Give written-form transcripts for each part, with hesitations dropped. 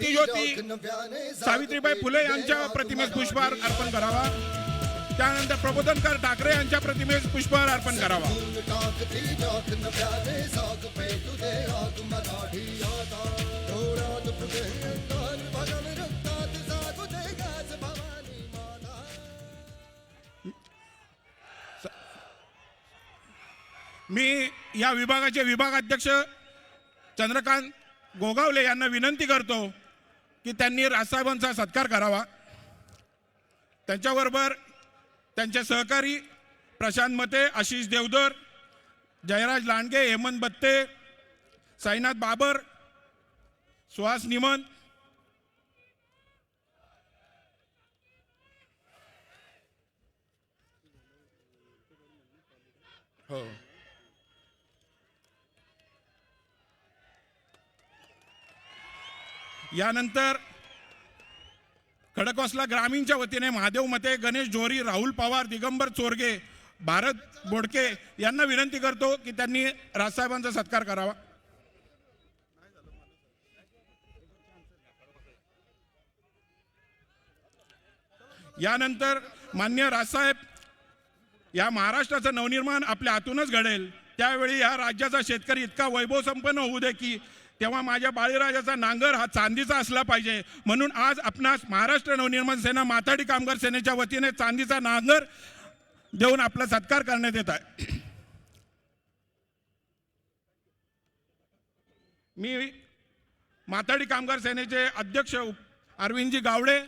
क्रांतीज्योती सावित्रीबाई फुले यांच्या प्रतिमेस पुष्पहार अर्पण करावा। त्यानंतर प्रबोधनकार ठाकरे यांच्या प्रतिमेस पुष्पहार अर्पण करावा। मी या विभागाचे विभागाध्यक्ष चंद्रकांत गोगावले यांना विनंती करतो की त्यांनी राजसाहेबांचा सत्कार करावा। त्यांच्याबरोबर त्यांचे सहकारी प्रशांत मते, आशिष देवधर, जयराज लांडगे, हेमंत बत्ते, साईनाथ बाबर, सुहास निमन, हो यानंतर खडकवासला ग्रामीणच्या वतीने महादेव मते, गणेश जोरी, राहुल पवार, दिगंबर चोरगे, भारत बोडके यांना विनंती करतो की त्यांनी राजसाहेबांचा सत्कार करावा। यानंतर मान्य राजसाहेब, या महाराष्ट्राचं नवनिर्माण आपल्या हातूनच घडेल, त्यावेळी या राज्याचा शेतकरी इतका वैभव संपन्न होऊ दे की तेव्हा माझ्या बाळीराजाचा नांगर हा चांदीचा असला पाहिजे। म्हणून आज आपणास महाराष्ट्र नवनिर्माण सेना माथाडी कामगार सेनेच्या वतीने चांदीचा नांगर देऊन आपला सत्कार करण्यात येत आहे। मी माथाडी कामगार सेनेचे अध्यक्ष अरविंदजी गावडे,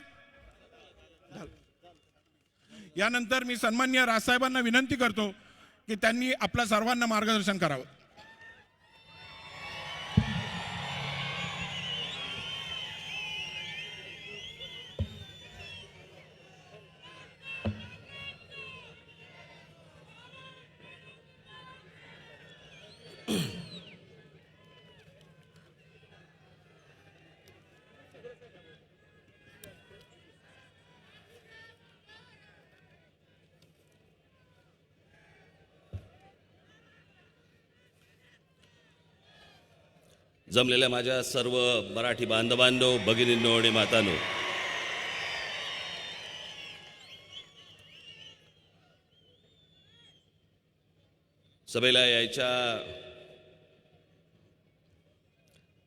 यानंतर मी सन्माननीय राजसाहेबांना विनंती करतो की त्यांनी आपल्या सर्वांना मार्गदर्शन करावं। जमलेल्या माझ्या सर्व मराठी बांधवांनो, भगिनींनो आणि मातांनो, सभेला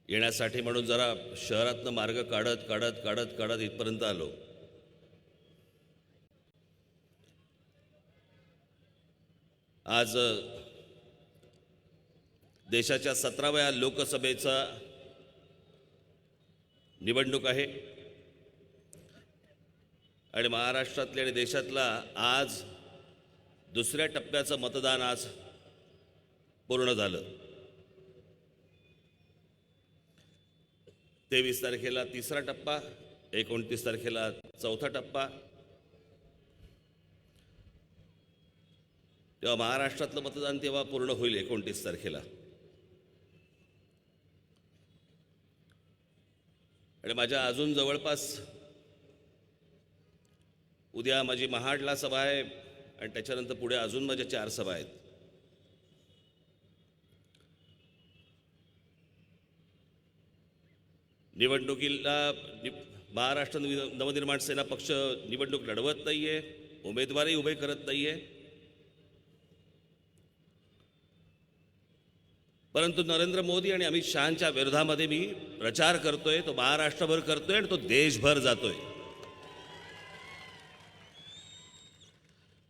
येण्यासाठी म्हणून जरा शहरातनं मार्ग काढत इथपर्यंत आलो। आज देशाच्या 17व्या लोकसभेचा निवडणूक आहे आणि महाराष्ट्रातल्या आणि देशातला आज दुसऱ्या टप्प्याचं मतदान आज पूर्ण झालं। 23 तारखेला तिसरा टप्पा, 29 तारखेला चौथा टप्पा। तेव्हा महाराष्ट्रातलं मतदान तेव्हा पूर्ण होईल 29 तारखेला। आणि माझ्या अजून जवळपास उद्या माझी महाडला सभा आहे आणि त्याच्यानंतर पुढे अजून माझ्या 4 सभा आहेत। निवडणुकीला महाराष्ट्र नवनिर्माण सेना पक्ष निवडणूक लढवत नाहीये, उमेदवारही उभे करत नाहीये, परंतु नरेंद्र मोदी आणि अमित शहांच्या विरोधामध्ये मी प्रचार करतोय। तो महाराष्ट्रभर करतोय आणि तो देशभर जातोय।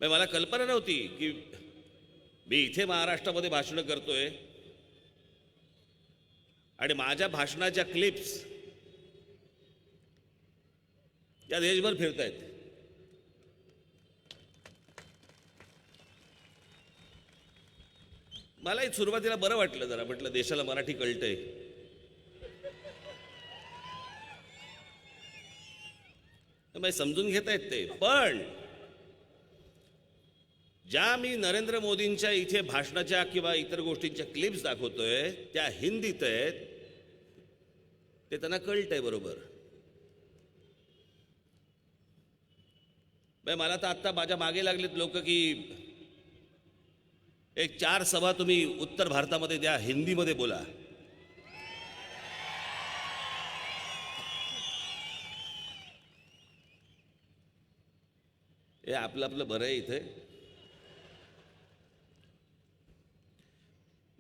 मला कल्पना नव्हती की मी इथे महाराष्ट्रामध्ये भाषण करतोय आणि माझ्या भाषणाच्या क्लिप्स या देशभर फिरतायत। मलाही सुरुवातीला बरं वाटलं, जरा म्हटलं देशाला मराठी कळतंय। मला समजून घेता येत ते, पण ज्या मी नरेंद्र मोदींच्या इथे भाषणाच्या किंवा इतर गोष्टींच्या क्लिप्स दाखवतोय त्या हिंदीत आहेत, ते त्यांना कळतंय बरोबर। मला तर आता माझ्या मागे लागलेत लोक की एक 4 सभा तुम्ही उत्तर भारतामध्ये द्या, हिंदीमध्ये बोला। हे आपलं आपलं बरं आहे इथे.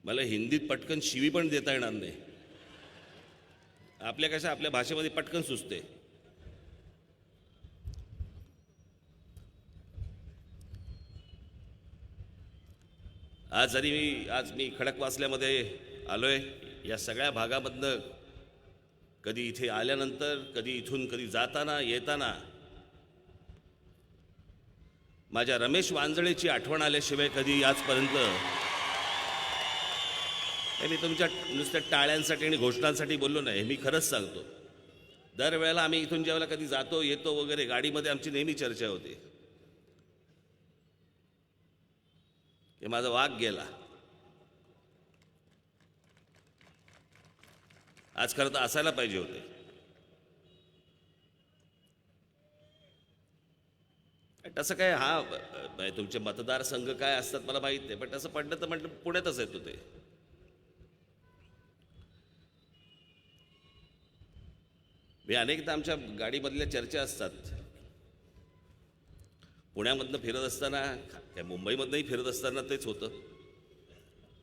मला हिंदीत पटकन शिवी पण देता येणार नाही. आपल्या कशा आपल्या भाषेमध्ये पटकन सुचते. आज मी खडकवासल्यामध्ये आलोय. या सगळ्या भागामधनं कधी इथे आल्यानंतर, कधी इथून कधी जाताना येताना माझ्या रमेश वांजळेची आठवण आल्याशिवाय कधी आजपर्यंत मी तुमच्या नुसत्या टाळ्यांसाठी आणि घोषणांसाठी बोललो नाही. मी खरंच सांगतो, दरवेळेला आम्ही इथून ज्यावेळेला कधी जातो येतो वगैरे गाडीमध्ये आमची नेहमी चर्चा होती की माझा वाघ गेला. आज खरं तर असायला पाहिजे होते. तसं काय तुमचे मतदारसंघ काय असतात मला माहित नाही, पण तसं पडलं तर म्हटलं पुण्यातच येतो ते. मी अनेकदा आमच्या गाडीमधल्या चर्चा असतात. पुण्यामधनं फिरत असताना, काय मुंबईमधनंही फिरत असताना तेच होतं.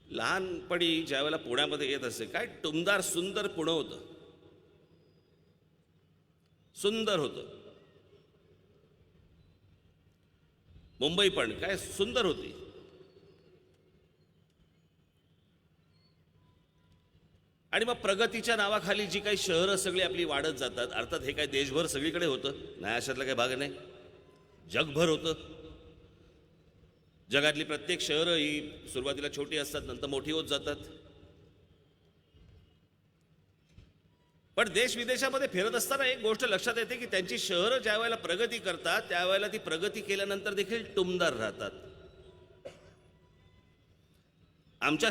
लहानपणी ज्या वेळेला पुण्यामध्ये येत असे, काय टुमदार सुंदर पुणं होतं. सुंदर होतं. मुंबई पण काय सुंदर होती. आणि मग प्रगतीच्या नावाखाली जी काही शहरं सगळी आपली वाढत जातात, अर्थात हे काय देशभर सगळीकडे होतं नाही, अशातला काही भाग नाही, जगभर होतं. जगातली प्रत्येक शहरं ही सुरुवातीला छोटी असतात, नंतर मोठी होत जातात. पण देश विदेशामध्ये फिरत असताना एक गोष्ट लक्षात येते की त्यांची शहरं ज्या वेळेला प्रगती करतात त्यावेळेला ती प्रगती केल्यानंतर देखील टुमदार राहतात. आमच्या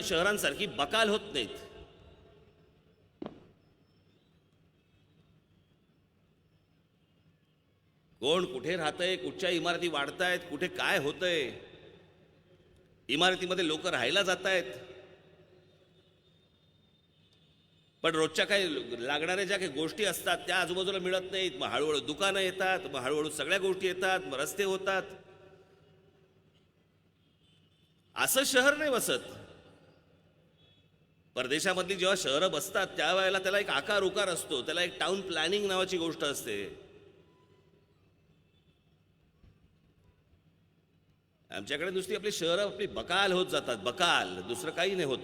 शहरांसारखी बकाल होत नाहीत. कोण कुठे राहतंय, कुठच्या इमारती वाढतायत, कुठे काय होतंय, इमारतीमध्ये लोक राहायला जात आहेत, पण रोजच्या काही लागणाऱ्या ज्या काही गोष्टी असतात त्या आजूबाजूला मिळत नाहीत. मग हळूहळू दुकानं येतात, मग हळूहळू सगळ्या गोष्टी येतात, मग रस्ते होतात. असं शहर नाही बसत. परदेशामधली जेव्हा शहरं बसतात त्यावेळेला त्याला एक आकार उकार असतो, त्याला एक टाउन प्लॅनिंग नावाची गोष्ट असते. आमच्याकडे नुसती आपली शहरं आपली बकाल होत जातात, बकाल, दुसरं काही नाही होत.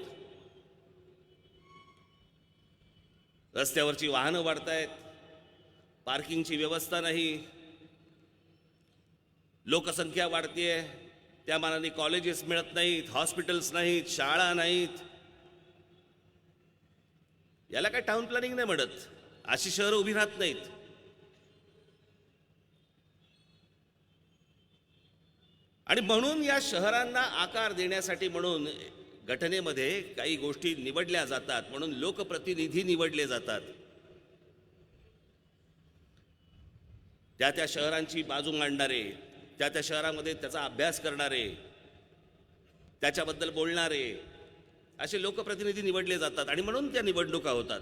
रस्त्यावरची वाहनं वाढतायत, पार्किंगची व्यवस्था नाही, लोकसंख्या वाढतेय, त्या मानाने कॉलेजेस मिळत नाहीत, हॉस्पिटल्स नाहीत, शाळा नाहीत. याला काय टाउन प्लॅनिंग नाही म्हणत. अशी शहरं उभी राहत नाहीत. आणि म्हणून या शहरांना आकार देण्यासाठी म्हणून घटनेमध्ये काही गोष्टी निवडल्या जातात, म्हणून लोकप्रतिनिधी निवडले जातात. त्या त्या शहरांची बाजू मांडणारे, त्या त्या शहरामध्ये त्याचा अभ्यास करणारे, त्याच्याबद्दल बोलणारे असे लोकप्रतिनिधी निवडले जातात. आणि म्हणून त्या निवडणुका होतात.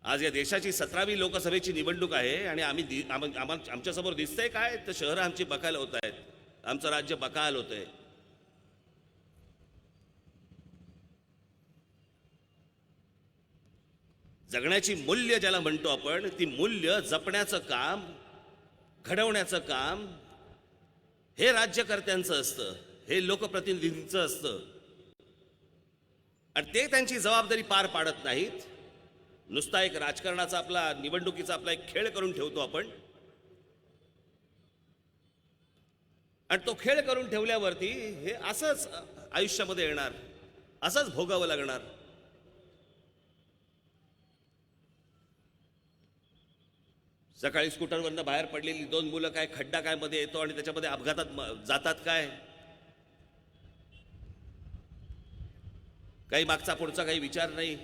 आज या देशाची 17वी लोकसभेची निवडणूक आहे आणि आमच्यासमोर दिसतंय काय, तर शहरं आमची बकाल होत आहेत, आमचं राज्य बकाल होतंय. जगण्याची मूल्य ज्याला म्हणतो आपण, ती मूल्य जपण्याचं काम, घडवण्याचं काम हे राज्यकर्त्यांचं असतं, हे लोकप्रतिनिधींचं असतं. आणि ते त्यांची जबाबदारी पार पाडत नाहीत. नुसता एक राजकारणाचा आपला, निवडणुकीचा आपला एक खेळ करून ठेवतो आपण. आणि तो खेळ करून ठेवल्यावरती हे असंच आयुष्यामध्ये येणार, असंच भोगावं लागणार. सकाळी स्कूटरवरनं बाहेर पडलेली 2 मुलं काय खड्डा काय मध्ये येतो आणि त्याच्यामध्ये अपघातात जातात काय. काही मागचा पुढचा काही विचार नाही.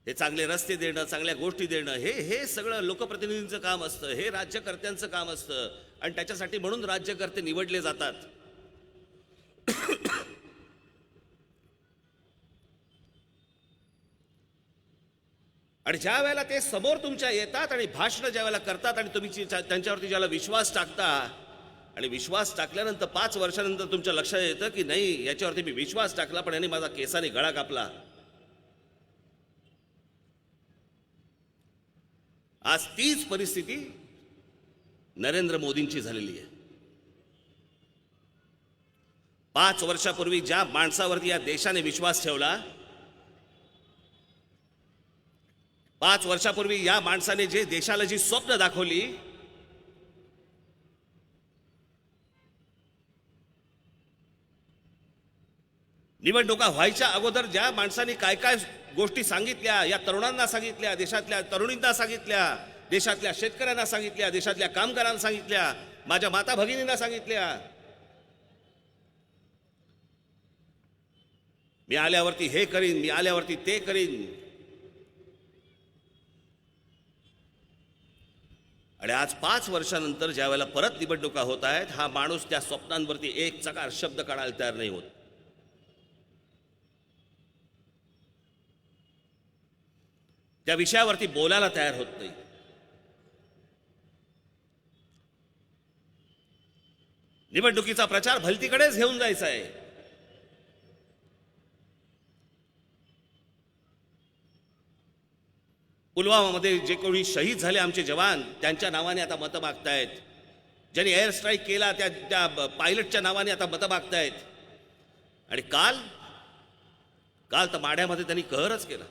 हे चांगले रस्ते देणं, चांगल्या गोष्टी देणं, हे सगळं लोकप्रतिनिधींचं काम असतं, हे राज्यकर्त्यांचं काम असतं. आणि त्याच्यासाठी म्हणून राज्यकर्ते निवडले जातात. आणि ज्या वेळेला ते समोर तुमच्या येतात आणि भाषण ज्या वेळेला करतात आणि तुम्ही त्यांच्यावरती ज्याला विश्वास टाकता आणि विश्वास टाकल्यानंतर 5 वर्षानंतर तुमच्या लक्षात येतं की नाही, याच्यावरती मी विश्वास टाकला पण यांनी माझा केसाने गळा कापला. आज तीच परिस्थिती नरेंद्र मोदींची झालेली आहे. 5 वर्षापूर्वी ज्या माणसावरती या देशाने विश्वास ठेवला, 5 वर्षापूर्वी या माणसाने जे देशाला जी स्वप्न दाखवली, निवडणुका व्हायच्या अगोदर ज्या माणसाने काय काय गोष्टी सांगितल्या, या तरुणांना सांगितल्या, देशातल्या तरुणींना सांगितल्या, देशातल्या शेतकऱ्यांना सांगितल्या, देशातल्या कामगारांना सांगितल्या, माझ्या माता भगिनींना सांगितल्या, मी आल्यावरती हे करीन, मी आल्यावरती ते करीन. आणि आज 5 वर्षानंतर ज्या वेळेला परत निवडणुका होत आहेत, हा माणूस त्या स्वप्नांवरती एक चकार शब्द काढायला तयार नाही होत. त्या विषयावरती बोलायला तयार होत नाही. निवडणुकीचा प्रचार भलतीकडेच घेऊन जायचा आहे. पुलवामामध्ये जे कोणी शहीद झाले आमचे जवान, त्यांच्या नावाने आता मतं मागतायत. ज्यांनी एअर स्ट्राईक केला त्या पायलटच्या नावाने आता मतं मागतायत. आणि काल तर माढ्यामध्ये त्यांनी कहरच केला.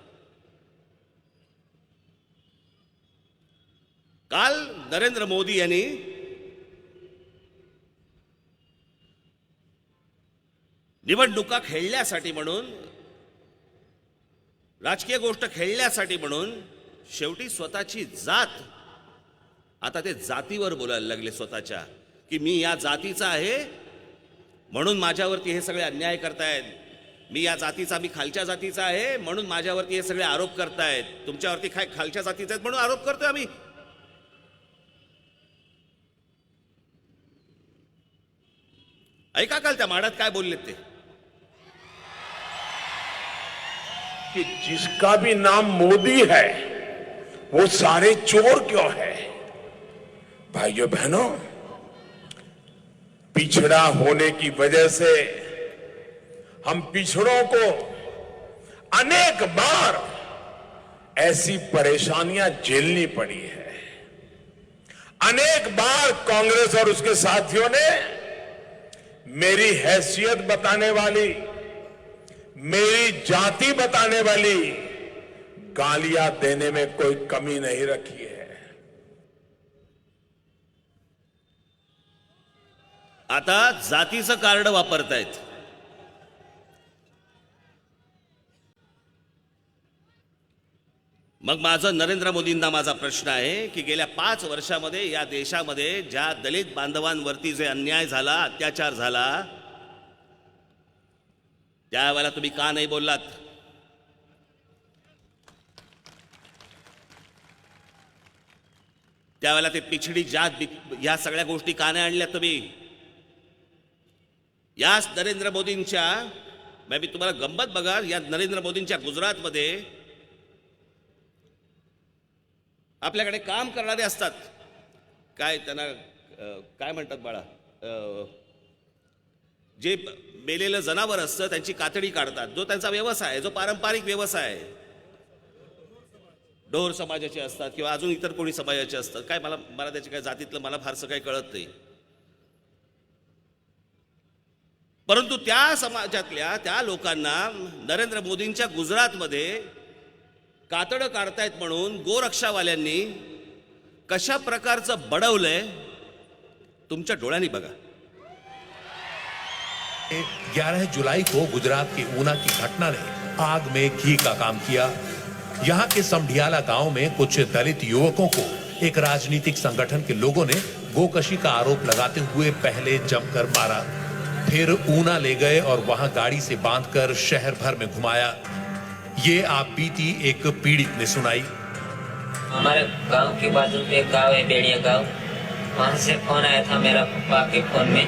काल नरेंद्र मोदी यांनी निवडणुका खेळण्यासाठी म्हणून, राजकीय गोष्ट खेळण्यासाठी म्हणून शेवटी स्वतःची जात, आता ते जातीवर बोलायला लागले स्वतःच्या, की मी या जातीचा आहे म्हणून माझ्यावरती हे सगळे अन्याय करतायत, मी या जातीचा, मी खालच्या जातीचा आहे म्हणून माझ्यावरती हे सगळे आरोप करतायत. तुमच्यावरती काय खालच्या जातीचे आहेत म्हणून आरोप करतोय आम्ही? ऐका काल त्या माड्यात काय बोललेत ते, कि जिसका भी नाम मोदी है वो सारे चोर क्यों है? भाइयों बहनों, पिछड़ा होने की वजह से हम पिछड़ों को अनेक बार ऐसी परेशानियां झेलनी पड़ी है. अनेक बार कांग्रेस और उसके साथियों ने मेरी हैसियत बताने वाली, मेरी जाति बताने वाली गालियां देने में कोई कमी नहीं रखी है. आता जातीचं कार्ड वापरतायत. मग माझं नरेंद्र मोदींना माझा प्रश्न आहे की गेल्या 5 वर्षामध्ये या देशामध्ये ज्या दलित बांधवांवरती जे अन्याय झाला, अत्याचार झाला, त्यावेळेला तुम्ही का नाही बोललात? त्यावेळेला ते पिछडी जात, या सगळ्या गोष्टी का नाही आणल्या तुम्ही? याच नरेंद्र मोदींच्या, मी तुम्हाला गंमत बघा, या नरेंद्र मोदींच्या गुजरातमध्ये आपल्याकडे काम करणारे असतात, काय त्यांना काय म्हणतात बाळा, जे मेलेलं जनावर असतं त्यांची कातडी काढतात, जो त्यांचा व्यवसाय आहे, जो पारंपरिक व्यवसाय आहे. डोर समाजाचे असतात किंवा अजून इतर कोणी समाजाचे असतात, काय मला त्याच्या काय जातीतलं मला फारसं काही कळत नाही. परंतु त्या समाजातल्या त्या लोकांना नरेंद्र मोदींच्या गुजरातमध्ये कातडं काढतायत म्हणून गोरक्षावाल्यांनी कशा प्रकारचं बडवलंय तुमच्या डोळ्यांनी बघा. 11 जुलाई को गुजरात के ऊना की घटना ने आग में घी का काम किया. यहाँ के समढियाला गांव में कुछ दलित युवकों को एक राजनीतिक संगठन के लोगों ने गोकशी का आरोप लगाते हुए पहले जमकर मारा, फिर ऊना ले गए और वहां गाड़ी से बांधकर शहर भर में घुमाया. ये आप बीती एक पीड़ित ने सुनाई. हमारे गांव के बाजू में एक गांव है, बेड़िया गांव, वहां से फोन आया था मेरा पापा के फोन में.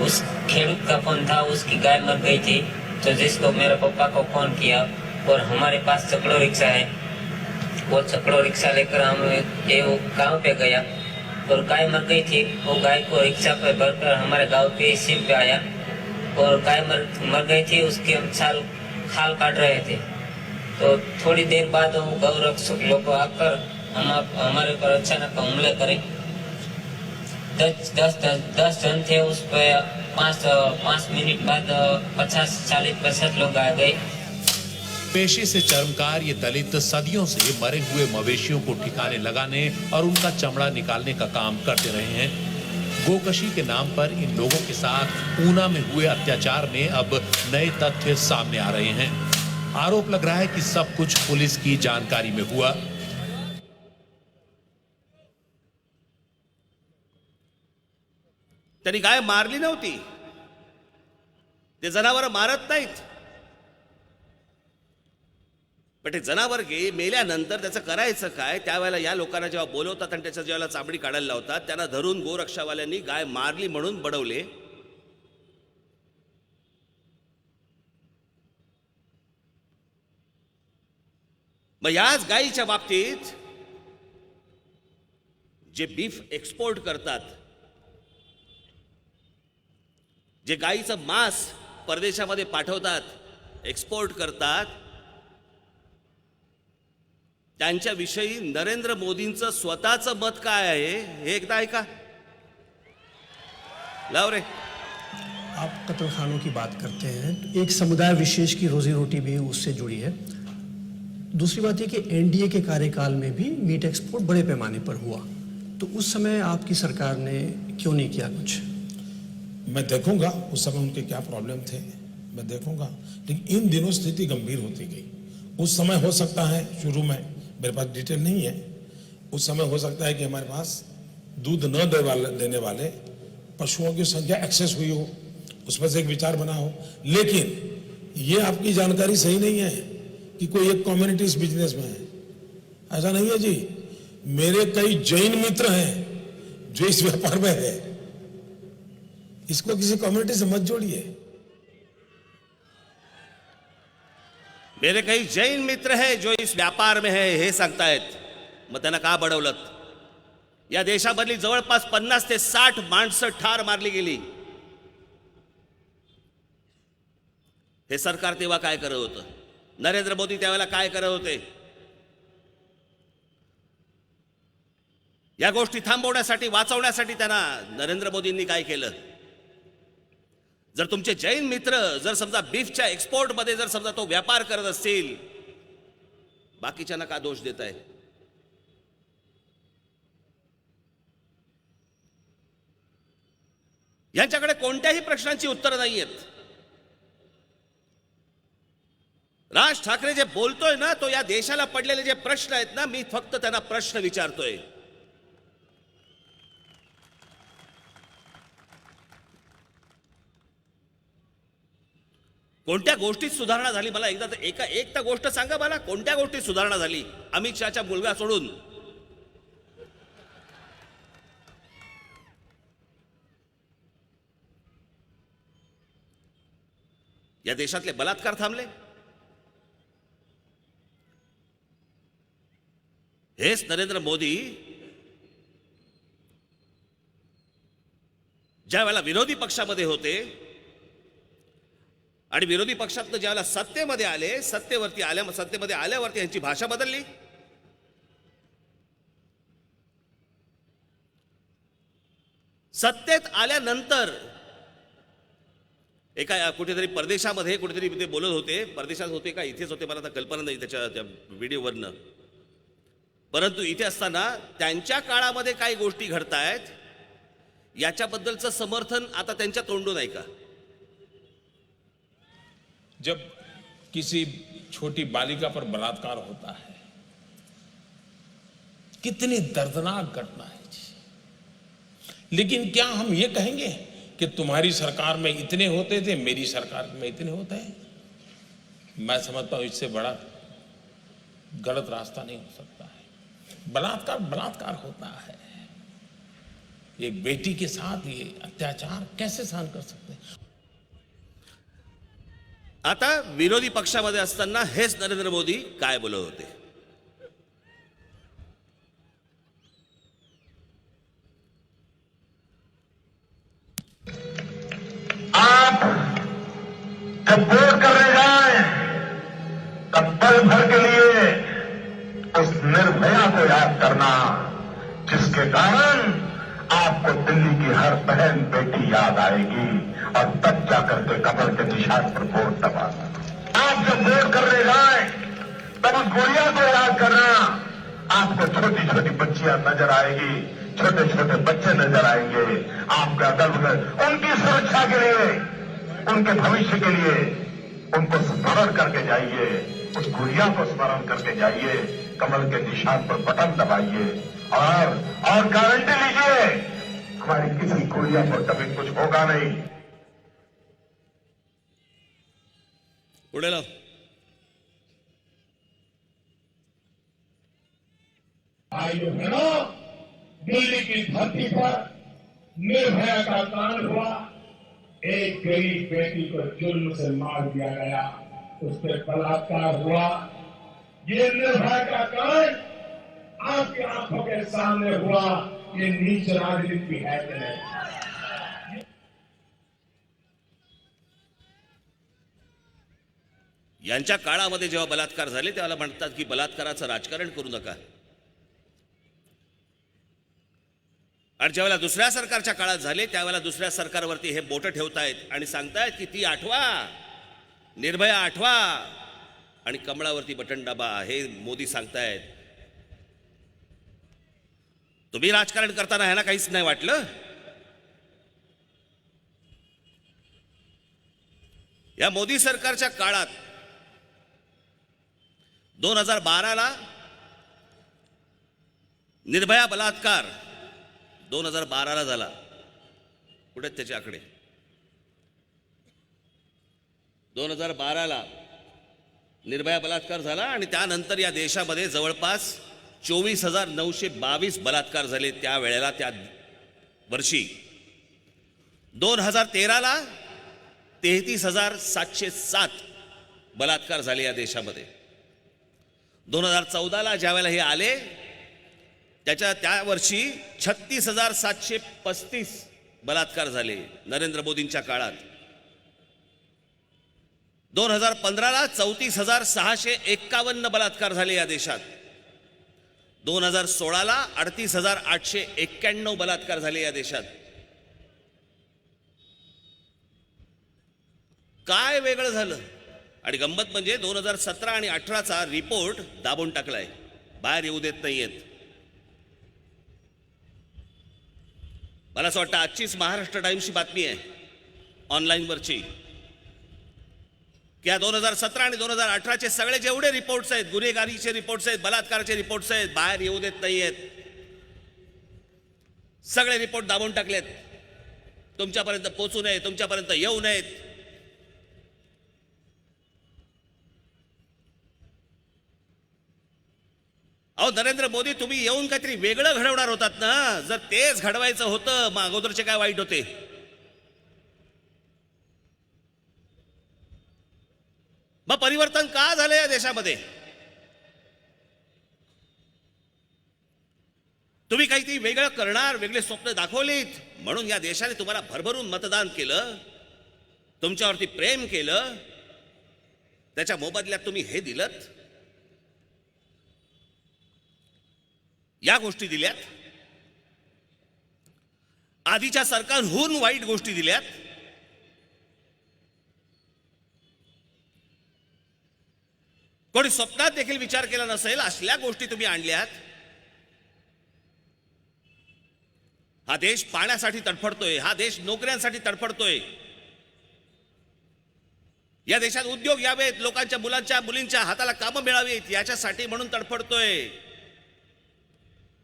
उस खेडूत का फोन था, उसकी गाय मर गई थी, तो जिसको मेरे पापा को फोन किया, और हमारे पास चकड़ो रिक्शा है, वो छकड़ो रिक्शा लेकर हम वो गांव पे गया और गाय मर गई थी। वो गाय को रिक्शा पे भरकर हमारे गांव के सीम पे आया और गाय मर गई थी। उसके हम खाल काट रहे थे तो थोड़ी देर बाद वो गौरक्षक लोग आकर हमारे ऊपर अचानक हमले करे। 10 जन थे उस पर। 5 मिनट बाद 50-40% लोग आ गए। पेशे से चर्मकार ये दलित सदियों से मरे हुए मवेशियों को ठिकाने लगाने और उनका चमड़ा निकालने का काम करते रहे हैं। गोकशी के नाम पर इन लोगों के साथ ऊना में हुए अत्याचार में अब नए तथ्य सामने आ रहे हैं। आरोप लग रहा है कि सब कुछ पुलिस की जानकारी में हुआ। त्यांनी गाय मारली नव्हती, ते जनावर मारत नाहीत, पण ते जनावर मेल्यानंतर त्याचं करायचं काय? त्यावेळेला या लोकांना जेव्हा बोलवतात आणि त्याच्या जेव्हा चामडी काढायला लावतात, त्यांना धरून गोरक्षावाल्यांनी गाय मारली म्हणून बडवले। मग याच गायीच्या बाबतीत जे बीफ एक्सपोर्ट करतात, जे गायीचं मांस परदेशामध्ये पाठवतात, एक्सपोर्ट करतात, त्यांच्याविषयी नरेंद्र मोदींचं स्वतःचं मत काय आहे हे एकदा ऐका। लाव रे। आप कत्ल खानों की बात करते हैं तो एक समुदाय विशेष की रोजी रोटी भी उससे जुड़ी है। दूसरी बात ये कि एनडीए के कार्यकाल में भी मीट एक्सपोर्ट बड़े पैमाने पर हुआ, तो उस समय आपकी सरकार ने क्यों नहीं किया कुछ? मैं देखूंगा उस समय उनके क्या प्रॉब्लम थे, मैं देखूंगा, लेकिन इन दिनों स्थिति गंभीर होती गई। उस समय हो सकता है, शुरू में मेरे पास डिटेल नहीं है, उस समय हो सकता है कि हमारे पास दूध न देने वाले पशुओं की संख्या एक्सेस हुई हो, उस पर से एक विचार बना हो। लेकिन ये आपकी जानकारी सही नहीं है कि कोई एक कम्युनिटी इस बिजनेस में है, ऐसा नहीं है जी। मेरे कई जैन मित्र हैं जो इस व्यापार में है, इसको किसी कम्युनिटी से मत जोड़िए। मेरे काही जैन मित्र हैं जो इस व्यापार में है हे सांगतायत, मग त्यांना का बडवलत? या देशामधली जवळपास 50 ते 60 माणसं ठार मारली गेली। हे सरकार तेव्हा काय करत होतं? नरेंद्र मोदी त्यावेळेला काय करत होते? या गोष्टी थांबवण्यासाठी, वाचवण्यासाठी त्यांना नरेंद्र मोदींनी काय केलं? जर तुमचे जैन मित्र जर समजा बीफच्या एक्सपोर्ट मध्ये जर समजा तो व्यापार करत असतील, बाकीच्यांना का दोष देताय? यांच्याकडे कोणत्याही प्रश्नांची उत्तरं नाहीयेत। राज ठाकरे जे बोलतोय ना, तो या देशाला पडलेले जे प्रश्न आहेत ना, मी फक्त त्यांना प्रश्न विचारतोय। कोणत्या गोष्टीत सुधारणा झाली? मला एकदा एक तर गोष्ट सांगा मला, कोणत्या गोष्टीत सुधारणा झाली? अमित शहाच्या मुलगा सोडून या देशातले बलात्कार थांबले? हेच नरेंद्र मोदी ज्या वेळेला विरोधी पक्षामध्ये होते आणि विरोधी पक्षातनं ज्यावेळेला सत्तेमध्ये आले, सत्तेमध्ये आल्यावरती यांची भाषा बदलली। सत्तेत आल्यानंतर एका कुठेतरी परदेशामध्ये कुठेतरी ते बोलत होते, परदेशात होते का इथेच होते मला आता कल्पना नाही त्याच्या त्या व्हिडिओवरनं, परंतु इथे असताना त्यांच्या काळामध्ये काही गोष्टी घडतायत याच्याबद्दलचं समर्थन आता त्यांच्या तोंडून आहे का? जब किसी छोटी बालिका पर बलात्कार होता है, कितनी दर्दनाक घटना है जी। लेकिन क्या हम ये कहेंगे कि तुम्हारी सरकार में इतने होते थे, मेरी सरकार में इतने होते हैं? मैं समझता हूं इससे बड़ा गलत रास्ता नहीं हो सकता है। बलात्कार बलात्कार होता है। एक बेटी के साथ ये अत्याचार कैसे सहन कर सकते हैं? आता विरोधी पक्षामध्ये असताना हेच नरेंद्र मोदी काय बोलत होते? जब वोट करने जाए तब पल भर के लिए उस निर्भया को याद करना जिसके कारण आपको दिल्ली की हर बहन बेटी याद आएगी और तब जाकर के कमल के निशान पर वोट दबाना। आप जब वोट करने जाए तब उस गुड़िया को याद करना, आपको छोटी छोटी बच्चियां नजर आएगी, छोटे छोटे बच्चे नजर आएंगे। आपका दल उनकी सुरक्षा के लिए, उनके भविष्य के लिए उनको स्मरण करके जाइए, उस गुड़िया को स्मरण करके जाइए, कमल के निशान पर बटन दबाइए और गारंटी लीजिए हमारी किसी गुड़िया को कभी कुछ होगा नहीं। पुढे लाव. भाइयों बहनों, दिल्ली की धरती पर निर्भया का कांड हुआ। एक गरीब बेटी को जुल्म से मार दिया गया, उस पर बलात्कार हुआ। ये निर्भया का कांड आपकी आंखों के सामने हुआ। ये नीच राजनीति है कि नहीं? यांच्या काळामध्ये जेव्हा बलात्कार झाले तेव्हा म्हणतात की बलात्काराचं राजकारण करू नका, आणि ज्यावेळेला दुसऱ्या सरकारच्या काळात झाले त्यावेळेला दुसऱ्या सरकारवरती हे बोट ठेवतायत आणि सांगतायत की ती आठवा, निर्भया आठवा, आणि कमळावरती बटन दाबा, हे मोदी सांगतायत. तुम्ही राजकारण करताना ह्यांना काहीच नाही वाटलं? या मोदी सरकारच्या काळात 2012ला निर्भया बलात्कार 2012ला झाला. कुठे त्याचे आकडे? 2012ला निर्भया बलात्कार झाला आणि त्यानंतर या देशामध्ये जवळपास 24,922 बलात्कार झाले त्या वेळेला, त्या वर्षी. 2013ला 33,707 बलात्कार झाले या देशामध्ये. 2014ला ज्या वेळेला हे आले त्या वर्षी 36,735 बलात्कार झाले नरेंद्र मोदींच्या काळात. 2015ला 34,651 बलात्कार झाले या देशात. 2016ला 38,891 बलात्कार झाले या देशात. काय वेगळं झालं? आणि गंमत म्हणजे 2017 आणि 18चा रिपोर्ट दाबून टाकलाय, बाहेर येऊ देत नाहीयेत. मला असं वाटतं आजचीच महाराष्ट्र टाइम्सची बातमी आहे ऑनलाईनवरची, की 2017 आणि 2018चे सगळे जेवढे रिपोर्ट्स आहेत, गुन्हेगारीचे रिपोर्ट्स आहेत, बलात्काराचे रिपोर्ट्स आहेत, बाहेर येऊ देत नाहीयेत. सगळे रिपोर्ट दाबून टाकलेत, तुमच्यापर्यंत पोहोचू नये, तुमच्यापर्यंत येऊ नयेत. अहो नरेंद्र मोदी, तुम्ही येऊन काहीतरी वेगळं घडवणार होतात ना. जर तेच घडवायचं होतं मग अगोदरचे काय वाईट होते? मग परिवर्तन का झालं या देशामध्ये? तुम्ही काहीतरी वेगळं करणार, वेगळे स्वप्न दाखवलीत म्हणून या देशाने तुम्हाला भरभरून मतदान केलं, तुमच्यावरती प्रेम केलं, त्याच्या मोबदल्यात तुम्ही हे दिलत, या गोष्टी दिल्यात. आधीच्या सरकारहून वाईट गोष्टी दिल्यात. कोणी स्वप्नात देखील विचार केला नसेल असल्या गोष्टी तुम्ही आणल्यात. हा देश पाण्यासाठी तडफडतोय, हा देश नोकऱ्यांसाठी तडफडतोय. या देशात उद्योग यावेत, लोकांच्या मुलांच्या मुलींच्या हाताला कामं मिळावीत याच्यासाठी म्हणून तडफडतोय.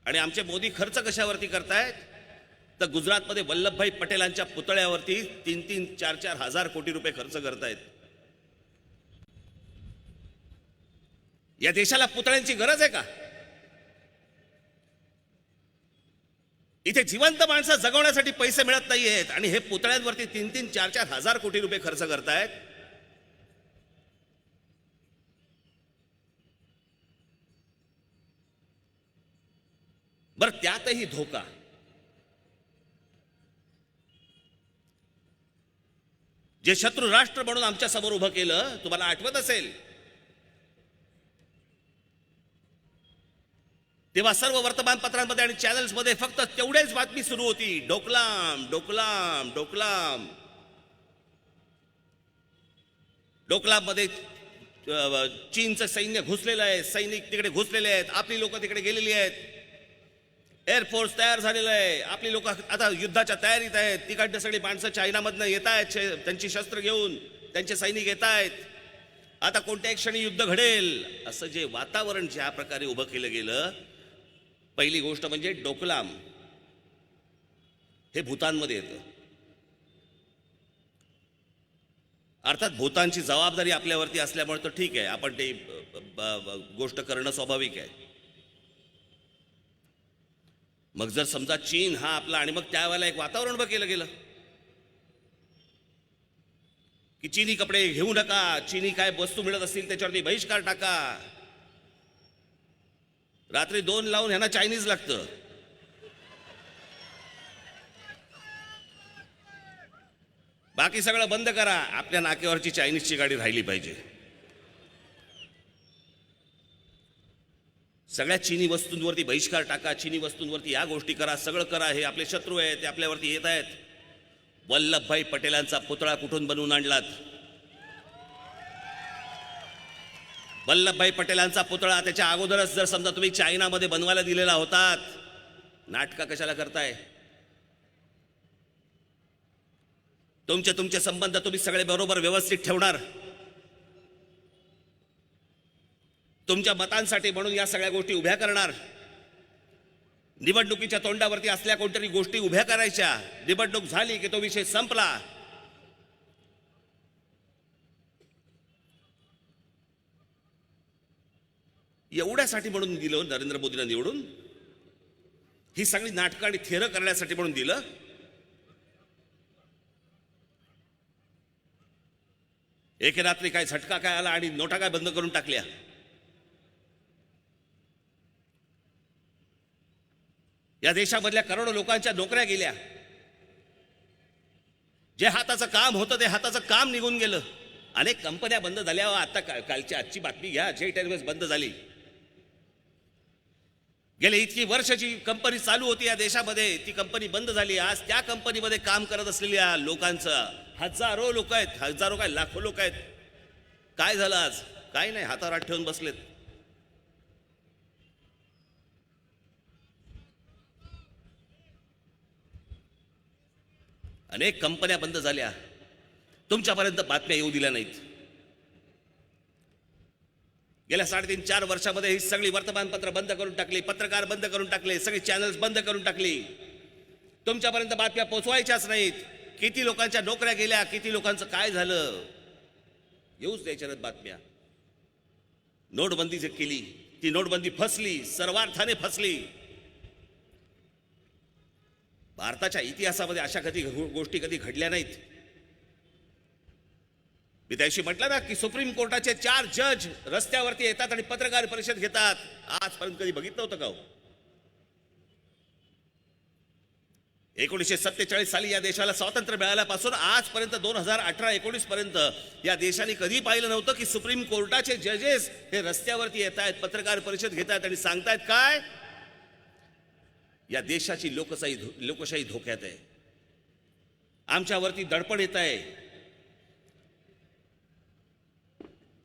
आणि आमचे मोदी खर्च कशावरती करतायत? तर गुजरातमध्ये वल्लभभाई पटेलांच्या पुतळ्यावरती 3-3, 4-4 हजार कोटी रुपये खर्च करतायत. या देशाला पुतळ्यांची गरज आहे का? इथे जिवंत माणसं जगवण्यासाठी पैसे मिळत नाहीयेत आणि हे पुतळ्यांवरती 3-3, 4-4 हजार कोटी रुपये खर्च करतायत. बरं, त्यातही धोका. जे शत्रू राष्ट्र म्हणून आमच्या समोर उभं केलं, तुम्हाला आठवत असेल, तेव्हा सर्व वर्तमानपत्रांमध्ये आणि चॅनल्समध्ये फक्त तेवढेच बातमी सुरू होती, डोकलाम डोकलाम डोकलाम. डोकलाम मध्ये चीनचं सैन्य घुसलेलं आहे, सैनिक तिकडे घुसलेले आहेत, आपली लोक तिकडे गेलेली आहेत, एअरफोर्स तयार झालेलं आहे, आपली लोक आता युद्धाच्या तयारीत आहेत, तिकडनं सगळी माणसं चायनामधनं येत आहेत, त्यांची शस्त्र घेऊन त्यांचे सैनिक येत आहेत, आता कोणत्याही क्षणी युद्ध घडेल, असं जे वातावरण ज्या प्रकारे उभं केलं गेलं. पहिली गोष्ट म्हणजे डोकलाम हे भूतानमध्ये येतं. अर्थात भूतानची जबाबदारी आपल्यावरती असल्यामुळे तर ठीक आहे, आपण ते गोष्ट करणं स्वाभाविक आहे. मग जर समजा चीन हा आपला, आणि मग त्यावेळेला एक वातावरण उभं केलं गेलं की चीनी कपडे घेऊ नका, चीनी काय वस्तू मिळत असतील त्याच्यावरती बहिष्कार टाका. रात्री 2 लावून ह्यांना चायनीज लागतं. बाकी सगळं बंद करा, आपल्या नाक्यावरची चायनीजची गाडी राहिली पाहिजे. सगळ्या चीनी वस्तूंवरती बहिष्कार टाका, चीनी वस्तूंवरती या गोष्टी करा, सगळं करा. हे आपले शत्रू आहेत, ते आपल्यावरती येत आहेत. वल्लभभाई पटेलांचा पुतळा कुठून बनवून आणलात? वल्लभभाई पटेलांचा पुतळा त्याच्या अगोदरच जर समजा तुम्ही चायनामध्ये बनवायला दिलेला होतात, नाटका कशाला करताय? तुमचे संबंध तुम्ही सगळे बरोबर व्यवस्थित ठेवणार, तुमच्या मतांसाठी म्हणून या सगळ्या गोष्टी उभ्या करणार. निवडणुकीच्या तोंडावरती असल्या कोणतरी गोष्टी उभ्या करायच्या, निवडणूक झाली की तो विषय संपला. एवढ्यासाठी म्हणून दिलं नरेंद्र मोदींना निवडून, ही सगळी नाटकं आणि थेरं करण्यासाठी म्हणून दिलं. एके रात्री काय झटका काय आला आणि नोटा काय बंद करून टाकल्या. या देशामधल्या करोडो लोकांच्या नोकऱ्या गेल्या. जे हाताचं काम होतं ते हाताचं काम निघून गेलं. अनेक कंपन्या बंद झाल्या. आता आजची बातमी घ्या, जेट एअरवेज बंद झाली. गेले इतकी वर्षाची कंपनी चालू होती या देशामध्ये, ती कंपनी बंद झाली. आज त्या कंपनीमध्ये काम करत असलेल्या लोकांचं हजारो लोक आहेत, हजारो काय लाखो लोक आहेत. काय झालं आज? काय नाही, हातावर हात ठेवून बसलेत. अनेक कंपन्या बंद झाल्या, तुमच्यापर्यंत बातम्या येऊ दिल्या नाहीत. गेल्या 3.5-4 वर्षामध्ये ही सगळी वर्तमानपत्र बंद करून टाकली, पत्रकार बंद करून टाकले, सगळी चॅनल्स बंद करून टाकली. तुमच्यापर्यंत बातम्या पोचवायच्याच नाहीत. किती लोकांच्या नोकऱ्या गेल्या, किती लोकांचं काय झालं, येऊच द्यायच्या नाहीत बातम्या. नोटबंदी जे केली, ती नोटबंदी फसली, सर्वार्थाने फसली. भारताच्या इतिहासामध्ये अशा गोष्टी कधी घडल्या नाहीत. मी त्याशी म्हटलं ना की सुप्रीम कोर्टाचे 4 जज रस्त्यावरती येतात आणि पत्रकार परिषद घेतात. आजपर्यंत कधी बघितलं होतं का हो? 1947 साली या देशाला स्वातंत्र्य मिळाल्यापासून आजपर्यंत 2018-19 पर्यंत या देशाने कधी पाहिलं नव्हतं की सुप्रीम कोर्टाचे जजेस हे रस्त्यावरती येत आहेत, पत्रकार परिषद घेत आहेत आणि सांगतायत काय, या देशाची लोकशाही धोक्यात आहे, आमच्यावरती दडपण येत आहे.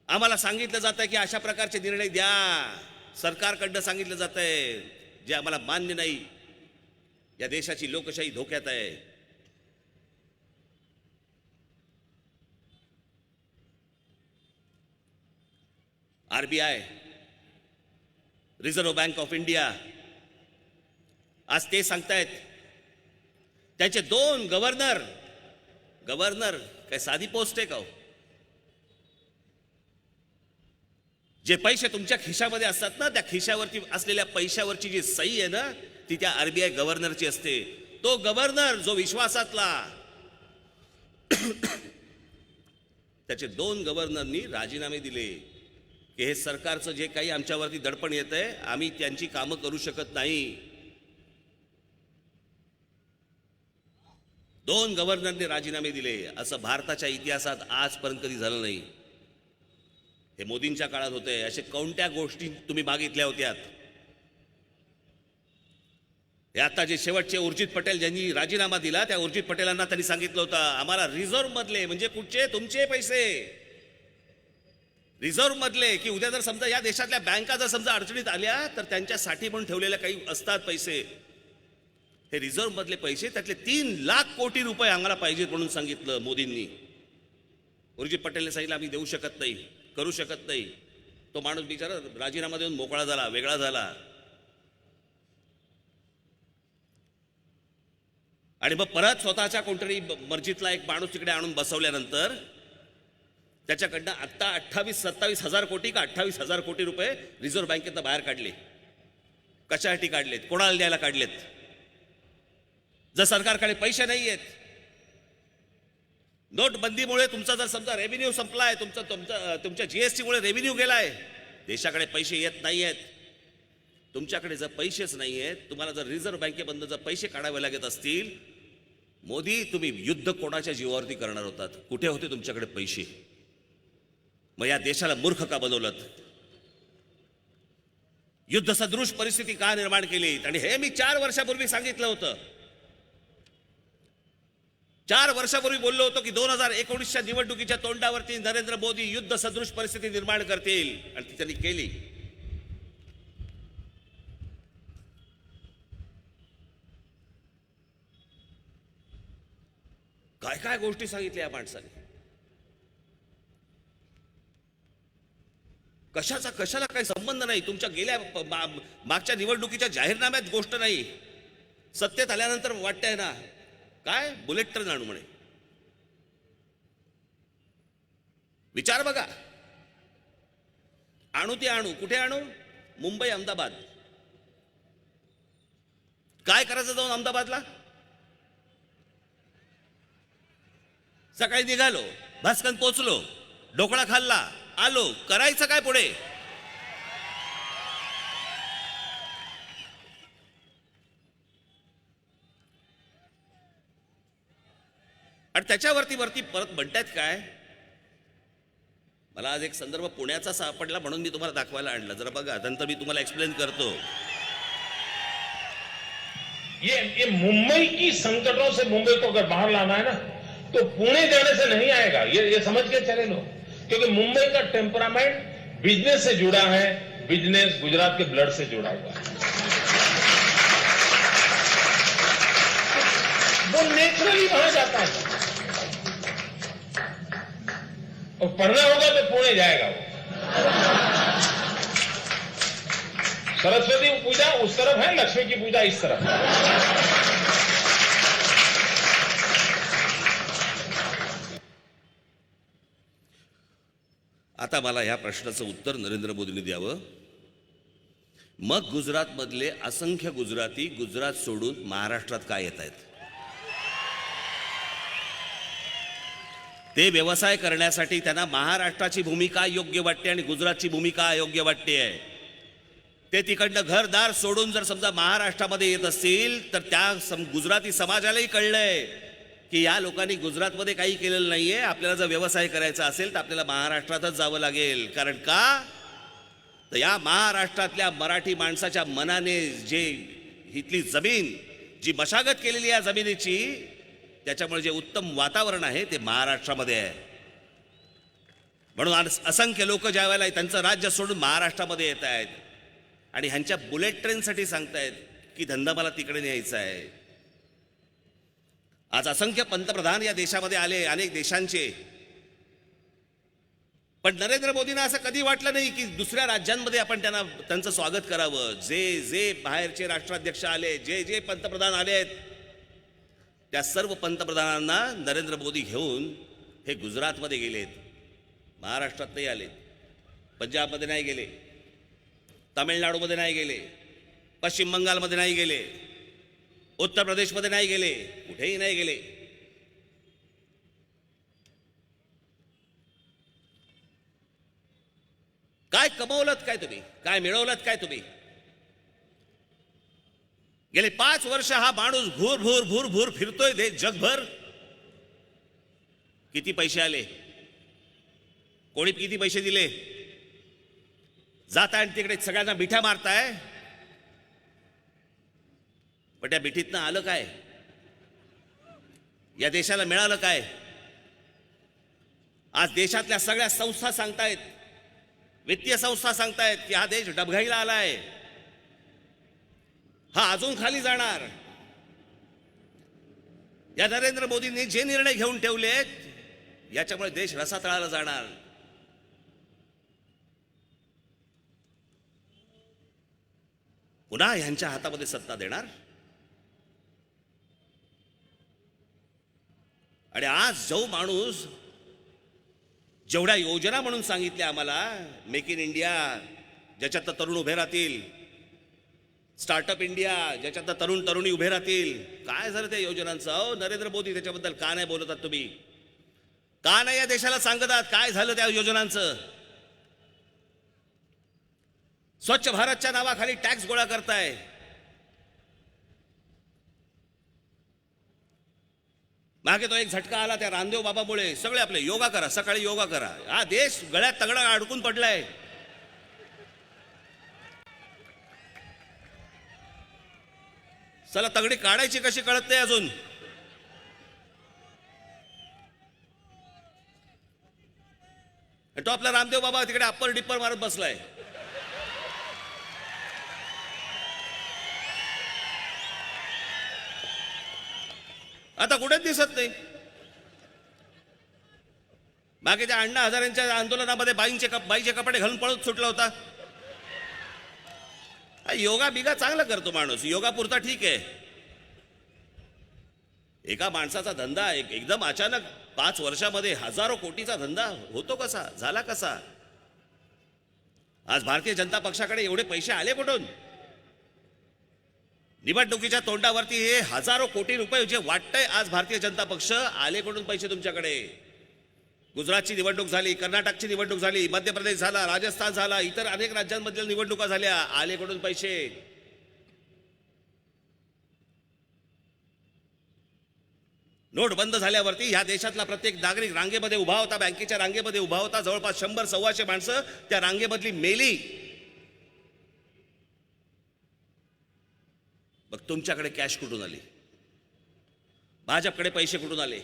आम्हाला सांगितलं जात आहे की अशा प्रकारचे निर्णय द्या, सरकारकडनं सांगितलं जात आहे, जे आम्हाला मान्य नाही. या देशाची लोकशाही धोक्यात आहे. RBI, reserve bank of India, आज ते सांगतायत त्याचे 2 गव्हर्नर काय साधी पोस्ट आहे का हो? जे पैसे तुमच्या खिशामध्ये असतात ना, त्या खिशावरती असलेल्या पैशावरची जी सही आहे ना, ती त्या आरबीआय गव्हर्नरची असते. तो गव्हर्नर जो विश्वासातला, त्याचे 2 गव्हर्नरनी राजीनामे दिले की हे सरकारचं जे काही आमच्यावरती दडपण येत आहे, आम्ही त्यांची कामं करू शकत नाही. 2 गव्हर्नरने राजीनामे दिले, असं भारताच्या इतिहासात आजपर्यंत कधी झालं नाही. हे मोदींच्या काळात होते. असे कोणत्या गोष्टी तुम्ही मागितल्या होत्यात? हे आता जे शेवटचे उर्जित पटेल ज्यांनी राजीनामा दिला, त्या उर्जित पटेलांना त्यांनी सांगितलं होतं आम्हाला रिझर्व्ह मधले, म्हणजे कुठचे तुमचे पैसे रिझर्व्ह मधले, की उद्या जर समजा या देशातल्या बँका जर समजा अडचणीत आल्या तर त्यांच्यासाठी म्हणून ठेवलेल्या काही असतात पैसे, हे रिझर्व्ह मधले पैसे, त्यातले 3 लाख कोटी रुपये आम्हाला पाहिजेत म्हणून सांगितलं मोदींनी. उर्जित पटेलने सांगितलं आम्ही देऊ शकत नाही, करू शकत नाही. तो माणूस बिचारा राजीनामा देऊन मोकळा झाला, वेगळा झाला. आणि मग परत स्वतःच्या कोणतरी मर्जीतला एक माणूस तिकडे आणून बसवल्यानंतर त्याच्याकडनं आत्ता 28-27 हजार कोटी का 28,000 कोटी रुपये रिझर्व्ह बँकेतनं बाहेर काढले. कशासाठी काढलेत? कोणाला द्यायला काढलेत? जर सरकारकडे पैसे नाही आहेत, नोटबंदीमुळे तुमचा जर समजा रेव्हेन्यू संपलाय, तुमच्या जीएसटीमुळे रेव्हेन्यू गेलाय, देशाकडे पैसे येत नाही आहेत, तुमच्याकडे जर पैसेच नाही आहेत, तुम्हाला जर रिझर्व्ह बँकेमधनं जर पैसे काढावे लागत असतील, मोदी तुम्ही युद्ध कोणाच्या जीवावरती करणार होतात? कुठे होते तुमच्याकडे पैसे? मग या देशाला मूर्ख का बनवलं? युद्ध सदृश परिस्थिती का निर्माण केली? आणि हे मी 4 वर्षापूर्वी सांगितलं होतं. 4 वर्षापूर्वी बोललो होतो की 2019च्या निवडणुकीच्या तोंडावरती नरेंद्र मोदी युद्ध सदृश परिस्थिती निर्माण करतील, आणि ती त्यांनी केली. काय काय गोष्टी सांगितल्या या माणसाने. कशाला काही संबंध नाही. तुमच्या गेल्या मागच्या निवडणुकीच्या जाहीरनाम्यात गोष्ट नाही. सत्तेत आल्यानंतर वाटतंय ना काय बुलेट ट्रेन आणू म्हणे. विचार बघा. आणू ते आणू. कुठे आणू? मुंबई अहमदाबाद. काय करायचं जाऊन अहमदाबादला? सकाळी निघालो, भास्कन पोचलो, ढोकळा खाल्ला, आलो. करायचं काय पुढे? आणि त्याच्यावरती परत म्हणतायत काय? मला आज एक संदर्भ पुण्याचा सापडला म्हणून मी तुम्हाला दाखवायला आणला. जरा बघा, नंतर मी तुम्हाला एक्सप्लेन करतो. ये मुंबई की संकटों से मुंबई को अगर बाहर लाना है ना, तो पुणे जाने से नहीं आएगा. ये समझ के चले लो, क्योंकि मुंबई का टेम्परामेंट बिजनेस से जुड़ा है. बिजनेस गुजरात के ब्लड से जुड़ा हुआ है. वो नेचुरली वहां जाता है. और पढ़ना होगा तो पुणे जाएगा वो. सरस्वती पूजा उस तरफ है, लक्ष्मी की पूजा इस तरफ है. आता मला ह्या प्रश्नाचं उत्तर नरेंद्र मोदींनी द्यावं. मग गुजरातमधले असंख्य गुजराती गुजरात सोडून महाराष्ट्रात काय येत आहेत? ते व्यवसाय करण्यासाठी त्यांना महाराष्ट्राची भूमिका योग्य वाटते आणि गुजरातची भूमिका अयोग्य वाटते आहे. ते तिकडनं घरदार सोडून जर समजा महाराष्ट्रामध्ये येत असतील तर त्या गुजराती समाजालाही कळलंय की या लोकांनी गुजरातमध्ये काही केलेलं नाहीये. आपल्याला जर व्यवसाय करायचा असेल तर आपल्याला महाराष्ट्रातच जावं लागेल. कारण का? तर या महाराष्ट्रातल्या मराठी माणसाच्या मनाने जे इथली जमीन, जी मशागत केलेली या जमिनीची, त्याच्यामुळे जे उत्तम वातावरण आहे ते महाराष्ट्रामध्ये आहे. म्हणून असंख्य लोक ज्या वेळेला त्यांचं राज्य सोडून महाराष्ट्रामध्ये येत आहेत आणि ह्यांच्या बुलेट ट्रेनसाठी सांगतायत की धंदा मला तिकडे न्यायचा आहे. आज असंख्य पंतप्रधान या देशामध्ये आले, अनेक देशांचे, पण नरेंद्र मोदींना असं कधी वाटलं नाही की दुसऱ्या राज्यांमध्ये आपण त्यांचं स्वागत करावं. जे बाहेरचे राष्ट्राध्यक्ष आले, जे पंतप्रधान आले आहेत, त्या सर्व पंतप्रधानांना नरेंद्र मोदी घेऊन हे गुजरातमध्ये गेलेत. महाराष्ट्रात नाही आलेत, पंजाबमध्ये नाही गेले, तामिळनाडूमध्ये नाही गेले, पश्चिम बंगालमध्ये नाही गेले, उत्तर प्रदेशमध्ये नाही गेले, कुठेही नाही गेले. काय कमवलत काय तुम्ही? काय मिळवलत काय तुम्ही? गेले 5 वर्ष हा माणूस भूर भूर भूर भूर फिरतोय देश जगभर. किती पैसे आले, कोणी किती पैसे दिले, जाताय आणि तिकडे सगळ्यांना मिठ्या मारताय. पण त्या मिठीतनं आलं काय, या देशाला मिळालं काय? आज देशातल्या सगळ्या संस्था सांगतायत, वित्तीय संस्था सांगतायत की हा देश डबघाईला आलाय, हा अजून खाली जाणार. या नरेंद्र मोदींनी जे निर्णय घेऊन ठेवलेत याच्यामुळे देश रसातळाला जाणार. पुन्हा यांच्या हातामध्ये सत्ता देणार. आणि आज जो माणूस जेवढ्या योजना म्हणून सांगितल्या आम्हाला, मेक इन इंडिया ज्याच्यात तरुण उभे राहतील, स्टार्टअप इंडिया ज्याच्यात तरुण तरुणी उभे राहतील, काय झालं त्या योजनांचं? अहो नरेंद्र मोदी त्याच्याबद्दल का नाही बोलतात तुम्ही? का नाही या देशाला सांगतात काय झालं त्या योजनांचं? स्वच्छ भारतच्या नावाखाली टॅक्स गोळा करताय. मागे तो एक झटका आला त्या रामदेव बाबामुळे. सगळे आपले योगा करा, सकाळी योगा करा. हा देश गळ्यात तगडा अडकून पडलाय. चला तगडी काढायची कशी कळत नाही अजून. तो आपला रामदेव बाबा तिकडे अप्पर डिप्पर मारत बसलाय. आता कुठेच दिसत नाही. मागे त्या अण्णा हजारेंच्या आंदोलनामध्ये बाईचे कपडे घालून पळत सुटला होता. योगा बिगा चांगला करतो माणूस, योगा पुरता ठीक आहे. एका माणसाचा धंदा एकदम अचानक 5 वर्षामध्ये हजारो कोटीचा धंदा होतो कसा, झाला कसा? आज भारतीय जनता पक्षाकडे एवढे पैसे आले कुठून? निवडणुकीच्या तोंडावरती हे हजारो कोटी रुपये जे वाटतंय आज भारतीय जनता पक्ष, आले कुठून पैसे तुमच्याकडे? गुजरातची निवडणूक झाली, कर्नाटकची निवडणूक झाली, मध्य प्रदेश झाला, राजस्थान झाला, इतर अनेक राज्यांमधल्या निवडणुका झाल्या, आले कुठून पैसे? नोट बंद झाल्यावरती ह्या देशातला प्रत्येक नागरिक रांगेमध्ये उभा होता, बँकेच्या रांगेमध्ये उभा होता. जवळपास 100-125 माणसं त्या रांगेमधली मेली. मग तुमच्याकडे कॅश कुठून आली? भाजपकडे पैसे कुठून आले?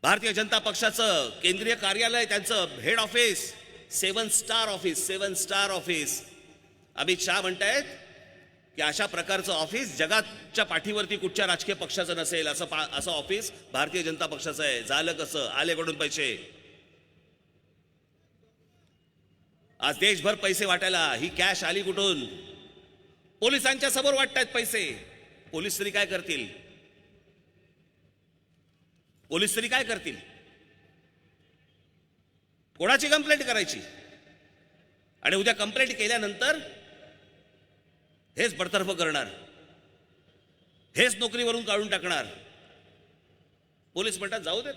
भारतीय जनता पक्षाचं केंद्रीय कार्यालय, त्यांचं head office 7 star office. Amit Shah म्हणतायत की अशा प्रकारचं ऑफिस जगाच्या पाठीवरती कुठच्या राजकीय पक्षाचं नसेल, असं ऑफिस भारतीय जनता पक्षाचं आहे. झालं कसं? आले कुठून पैसे? आज देशभर पैसे वाटायला ही कॅश आली कुठून? पोलिसांच्या समोर वाटतायत पैसे. पोलीस तरी काय करतील? पोलीस तरी काय करतील? कोणाची कंप्लेंट करायची? आणि उद्या कंप्लेंट केल्यानंतर हेच बडतर्फ करणार, हेच नोकरीवरून काढून टाकणार. पोलीस म्हणतात जाऊ देत.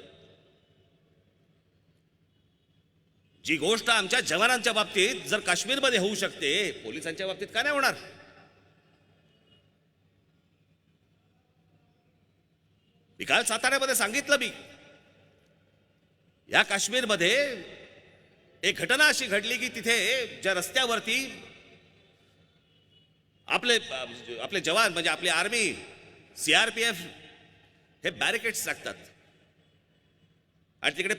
जी गोष्ट आमच्या जवानांच्या बाबतीत जर काश्मीरमध्ये होऊ शकते, पोलिसांच्या बाबतीत का नाही होणार? मी काल साताऱ्यामध्ये सांगितलं, मी या काश्मीरमध्ये एक घटना अशी घडली की तिथे ज्या रस्त्यावरती आपले जवान म्हणजे आपली आर्मी, सीआरपीएफ हे बॅरिकेड्स टाकतात आणि तिकडे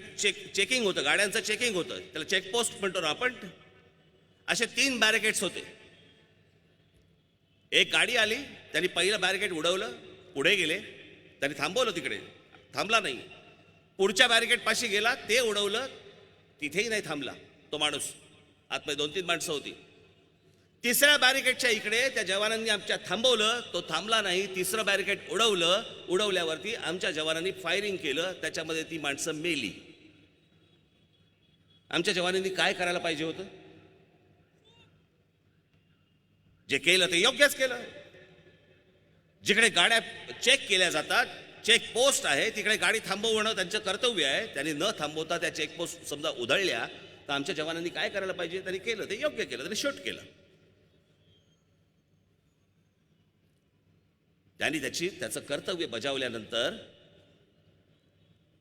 चेकिंग होतं, गाड्यांचं चेकिंग होतं, त्याला चेकपोस्ट म्हणतो ना आपण. असे 3 बॅरिकेड्स होते. एक गाडी आली, त्यांनी पहिलं बॅरिकेड उडवलं, पुढे गेले, त्यांनी थांबवलं, तिकडे थांबला नाही. पुढच्या बॅरिकेड पाशी गेला, ते उडवलं, तिथेही नाही थांबला तो माणूस. आतमध्ये 2-3 माणसं होती. तिसऱ्या बॅरिकेडच्या इकडे त्या जवानांनी आमच्या थांबवलं, तो थांबला नाही. तिसरं बॅरिकेड उडवलं, उडवल्यावरती आमच्या जवानांनी फायरिंग केलं, त्याच्यामध्ये ती माणसं मेली. आमच्या जवानांनी काय करायला पाहिजे होतं? जे केलं ते योग्यच केलं. जिकडे गाड्या चेक केल्या जातात, चेक पोस्ट आहे, तिकडे गाडी थांबवणं त्यांचं कर्तव्य आहे. त्यांनी न थांबवता त्या चेकपोस्ट समजा उधळल्या, तर आमच्या जवानांनी काय करायला पाहिजे? त्यांनी केलं ते योग्य केलं, त्यांनी शूट केलं. त्यांनी त्याचं कर्तव्य बजावल्यानंतर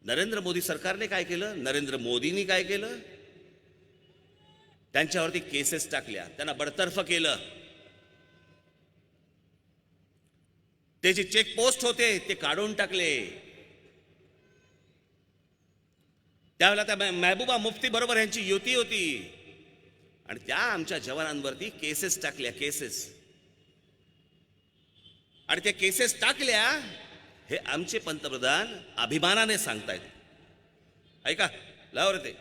नरेंद्र मोदी सरकारने काय केलं, नरेंद्र मोदींनी काय केलं, त्यांच्यावरती केसेस टाकल्या, त्यांना बडतर्फ केलं. ते जे चेकपोस्ट होते ते काढून टाकले. त्यावेळेला त्या महबूबा मुफ्ती बरोबर यांची युती होती आणि त्या आमच्या जवानांवरती केसेस टाकल्या, केसेस. आणि त्या केसेस टाकल्या हे आमचे पंतप्रधान अभिमानाने सांगतायत. ऐका, लावर ते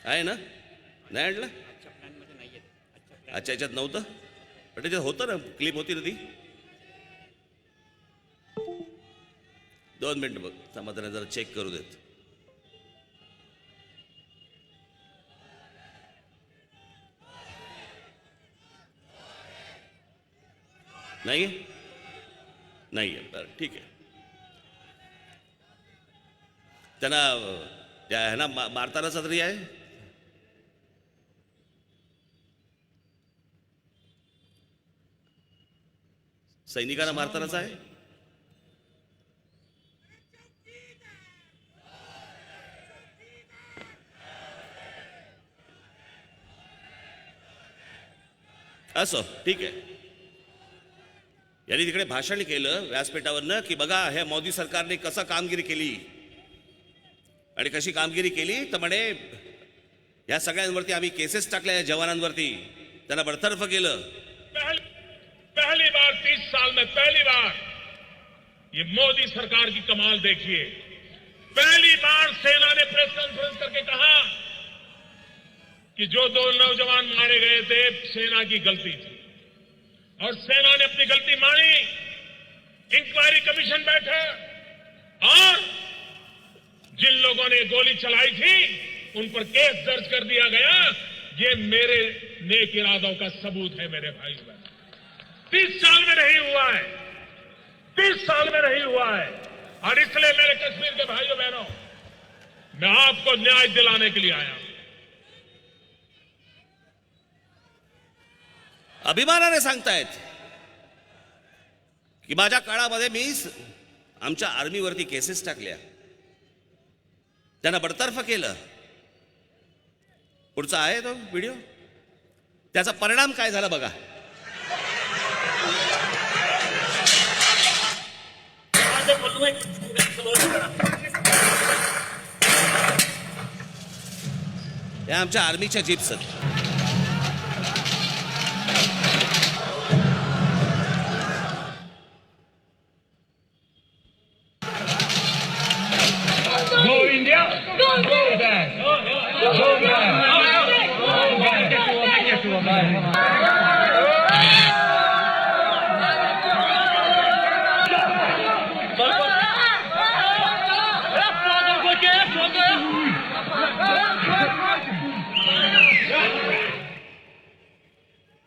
आहे ना, नाही आणलं? अच्छा, याच्यात नव्हतं, पण त्याच्यात होतं ना, क्लिप होती ना ती. 2 मिनिट बघ, समाधान जरा चेक करू देत. नाही नाहीये, बरं ठीक आहे. त्यांना त्या आहे ना मारतानाचा तरी आहे. सैनिकांना मारतानाच आहे. असो, ठीक आहे. यांनी तिकडे भाषण केलं व्यासपीठावरनं की बघा हे मोदी सरकारने कसं कामगिरी केली आणि कशी कामगिरी केली. तर म्हणे या सगळ्यांवरती आम्ही केसेस टाकल्या, या जवानांवरती त्यांना बडतर्फ केलं. पहली बार 30 साल में पहली बार ये मोदी सरकार की कमाल देखिए. पहली बार सेना ने प्रेस कॉन्फ्रेंस करके कहा कि जो 2 नौजवान मारे गए थे सेना की गलती थी और सेना ने अपनी गलती मानी. इंक्वायरी कमीशन बैठा और जिन लोगों ने गोली चलाई थी उन पर केस दर्ज कर दिया गया. ये मेरे नेक इरादों का सबूत है मेरे भाई बहन. 30 साल में नहीं हुआ है, 30 साल में नहीं हुआ है. और इसलिए मेरे कश्मीर के भाइयों बहनों, मैं आपको न्याय दिलाने के लिए आया हूं. अभिमानाने सांगतायत की माझ्या काळामध्ये मी आमच्या आर्मीवरती केसेस टाकल्या, त्यांना बडतर्फ केलं. पुढचा आहे तो व्हिडिओ. त्याचा परिणाम काय झाला बघा. या आमच्या आर्मीच्या jeeps Go India! Go back! Go back!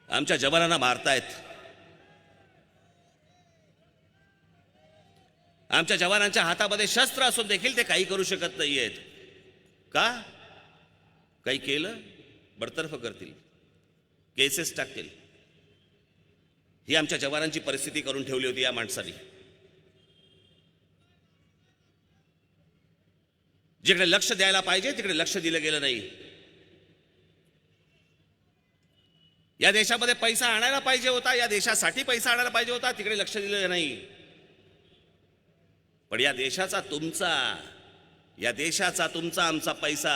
आमच्या जवानांना मारतायत. आमच्या जवानांच्या हातामध्ये शस्त्र असून देखील ते काही करू शकत नाहीयेत. का? काही केलं बडतर्फ करतील, केसेस टाकतील. ही आमच्या जवानांची परिस्थिती करून ठेवली होती या माणसाने. जिकडे लक्ष द्यायला पाहिजे तिकडे लक्ष दिलं गेलं नाही. या देशामध्ये पैसा आणायला पाहिजे होता, या देशासाठी पैसा आणायला पाहिजे होता, तिकडे लक्ष दिलं नाही. पण या देशाचा तुमचा आमचा पैसा,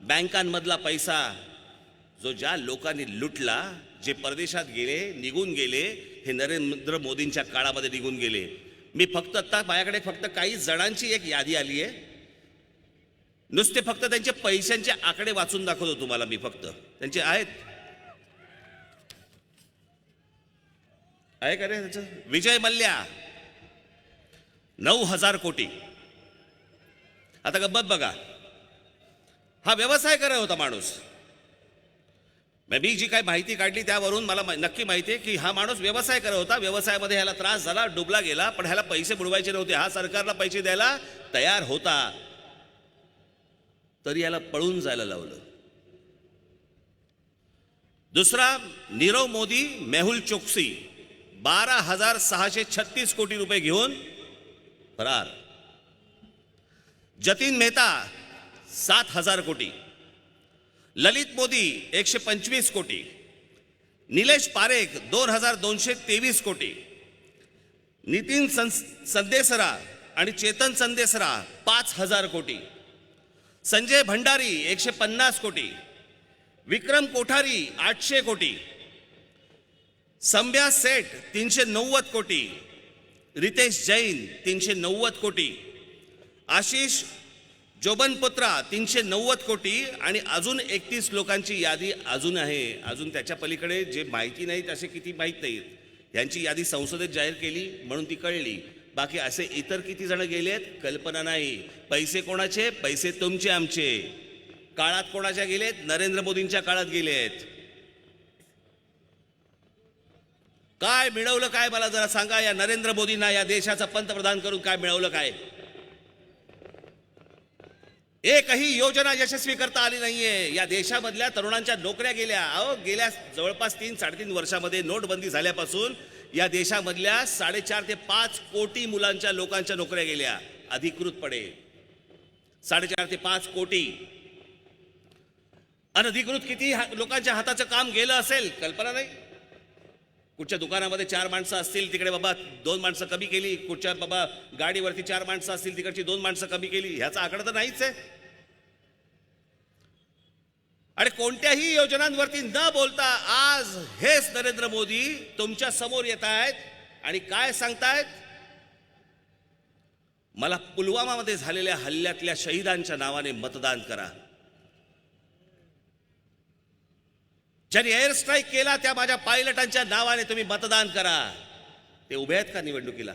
बँकांमधला पैसा जो ज्या लोकांनी लुटला, जे परदेशात गेले, निघून गेले, हे नरेंद्र मोदींच्या काळामध्ये निघून गेले. मी फक्त आता माझ्याकडे फक्त काही जणांची एक यादी आली आहे. नुसते फक्त त्यांचे पैशांचे आकडे वाचून दाखवतो तुम्हाला मी. फक्त त्यांचे आहेत, आहे का रे त्याचं. विजय मल्ल्या 9,000 कोटी. आता गब्बत बघा, हा व्यवसाय करत होता माणूस. मी जी काही माहिती काढली त्यावरून मला नक्की माहिती आहे की हा माणूस व्यवसाय करत होता, व्यवसायामध्ये ह्याला त्रास झाला, डुबला गेला, पण ह्याला पैसे बुडवायचे नव्हते. हा सरकारला पैसे द्यायला तयार होता, तरी याला पळून जायला लावलं. दुसरा, नीरव मोदी, मेहुल चोक्सी 12,636 कोटी रुपये घेऊन फरार. जतीन मेहता 7,000 कोटी, ललित मोदी 125 कोटी, निलेश पारेख 2,223 कोटी, नितीन संदेसरा आणि चेतन संदेसरा 5,000 कोटी, संजय भंडारी 150 कोटी, विक्रम कोठारी 800 कोटी, संभ्या सेठ 390 कोटी, रितेश जैन 390 कोटी, आशिष जोबनपुत्रा 390 कोटी आणि अजून 31 लोकांची यादी अजून आहे. अजून त्याच्या पलीकडे जे माहिती नाहीत असे किती माहीत नाहीत. यांची यादी संसदेत जाहीर केली म्हणून ती कळली. बाकी असे इतर किती जण गेलेत कल्पना नाही. पैसे कोणाचे? पैसे तुमचे आमचे. काळात कोणाच्या गेलेत? नरेंद्र मोदींच्या काळात गेलेत. काय मिळवलं काय मला जरा सांगा. या नरेंद्र मोदींना या देशाचा पंतप्रधान करून काय मिळवलं काय? एकही योजना यशस्वी करता आली नाहीये. या देशामधल्या तरुणांच्या नोकऱ्या गेल्या. अहो, गेल्या जवळपास 3-3.5 वर्षामध्ये नोटबंदी झाल्यापासून या देशामधल्या 4.5 ते 5 कोटी मुलांच्या लोकांच्या नोकऱ्या गेल्या अधिकृतपणे. 4.5 ते 5 कोटी. अनधिकृत किती लोकांच्या हाताचं काम गेलं असेल कल्पना नाही. कुठच्या दुकानामध्ये 4 माणसं असतील तिकडे बाबा 2 माणसं कमी केली. कुठच्या बाबा गाडीवरती 4 माणसं असतील तिकडची 2 माणसं कमी केली. ह्याचा आकडा तर नाहीच आहे. आणि कोणत्याही योजनांवरती न बोलता आज हेच नरेंद्र मोदी तुमच्या समोर येत आहेत आणि काय सांगतायत? मला पुलवामामध्ये झालेल्या हल्ल्यातल्या शहीदांच्या नावाने मतदान करा. ज्यांनी एअर स्ट्राईक केला त्या माझ्या पायलटांच्या नावाने तुम्ही मतदान करा. ते उभे आहेत का निवडणुकीला?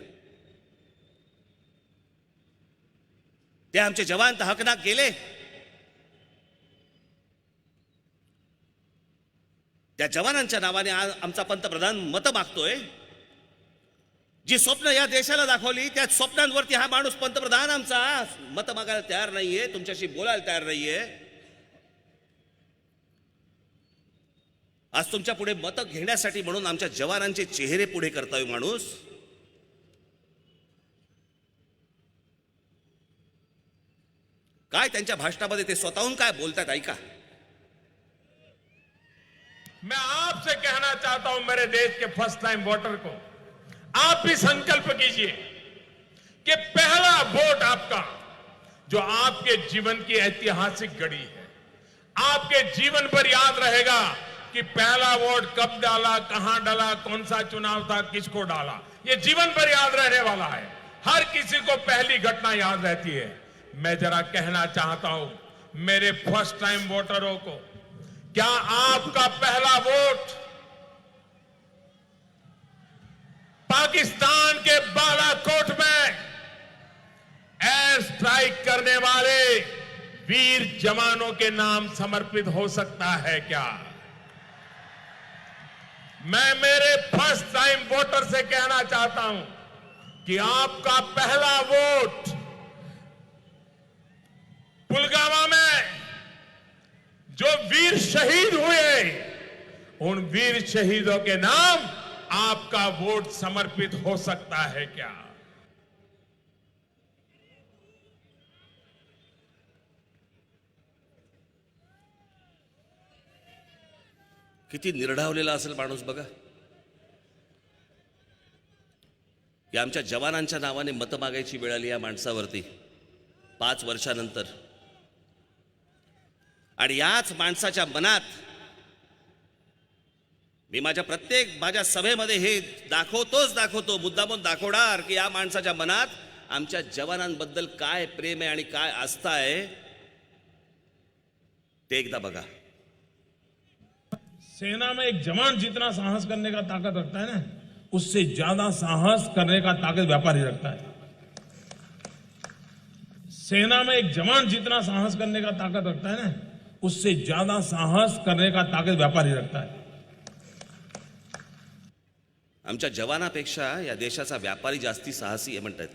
ते आमचे जवान तर हकनाक गेले. त्या जवानांच्या नावाने आज आमचा पंतप्रधान मतं मागतोय. जी स्वप्न या देशाला दाखवली त्या स्वप्नांवरती हा माणूस पंतप्रधान आमचा मतं मागायला तयार नाहीये, तुमच्याशी बोलायला तयार नाहीये. आज तुमच्या पुढे मतं घेण्यासाठी म्हणून आमच्या जवानांचे चेहरे पुढे करतोय माणूस. काय त्यांच्या भाषणामध्ये ते स्वतःहून काय बोलतात ऐका. मैं आपसे कहना चाहता हूं मेरे देश के फर्स्ट टाइम वोटर को, आप भी संकल्प कीजिए कि पहला वोट आपका जो आपके जीवन की ऐतिहासिक घड़ी है, आपके जीवन पर याद रहेगा कि पहला वोट कब डाला, कहां डाला, कौन सा चुनाव था, किसको डाला. ये जीवन भर याद रहने वाला है. हर किसी को पहली घटना याद रहती है. मैं जरा कहना चाहता हूं मेरे फर्स्ट टाइम वोटरों को, क्या आपका पहला वोट पाकिस्तान के बालाकोट में एयर स्ट्राइक करने वाले वीर जवानों के नाम समर्पित हो सकता है क्या? मैं मेरे फर्स्ट टाइम वोटर से कहना चाहता हूं कि आपका पहला वोट पुलवामा में जो वीर शहीद हुए उन वीर शहीदों के नाम आपका वोट समर्पित हो सकता है क्या? किती निर्ढावलेला असेल माणूस बघा. की आमच्या जवानांच्या नावाने मतं मागायची वेळ आली या माणसावरती 5 वर्षानंतर. आणि याच माणसाच्या मनात मी माझ्या सभेमध्ये हे दाखवतो मुद्दामून दाखवणार की या माणसाच्या मनात आमच्या जवानांबद्दल काय प्रेम आहे आणि काय आस्था आहे ते एकदा बघा. सेना में एक जवान जितना साहस करने का ताकत रखता है ना, उससे ज्यादा साहस करने का ताकत व्यापारी रखता है. सेना में एक जवान जितना साहस करने का ताकत रखता है ना, उससे ज्यादा साहस करने का ताकत व्यापारी रखता है। आमच्या जवानापेक्षा या देशाचा व्यापारी जास्ती साहसी आहे म्हणतात.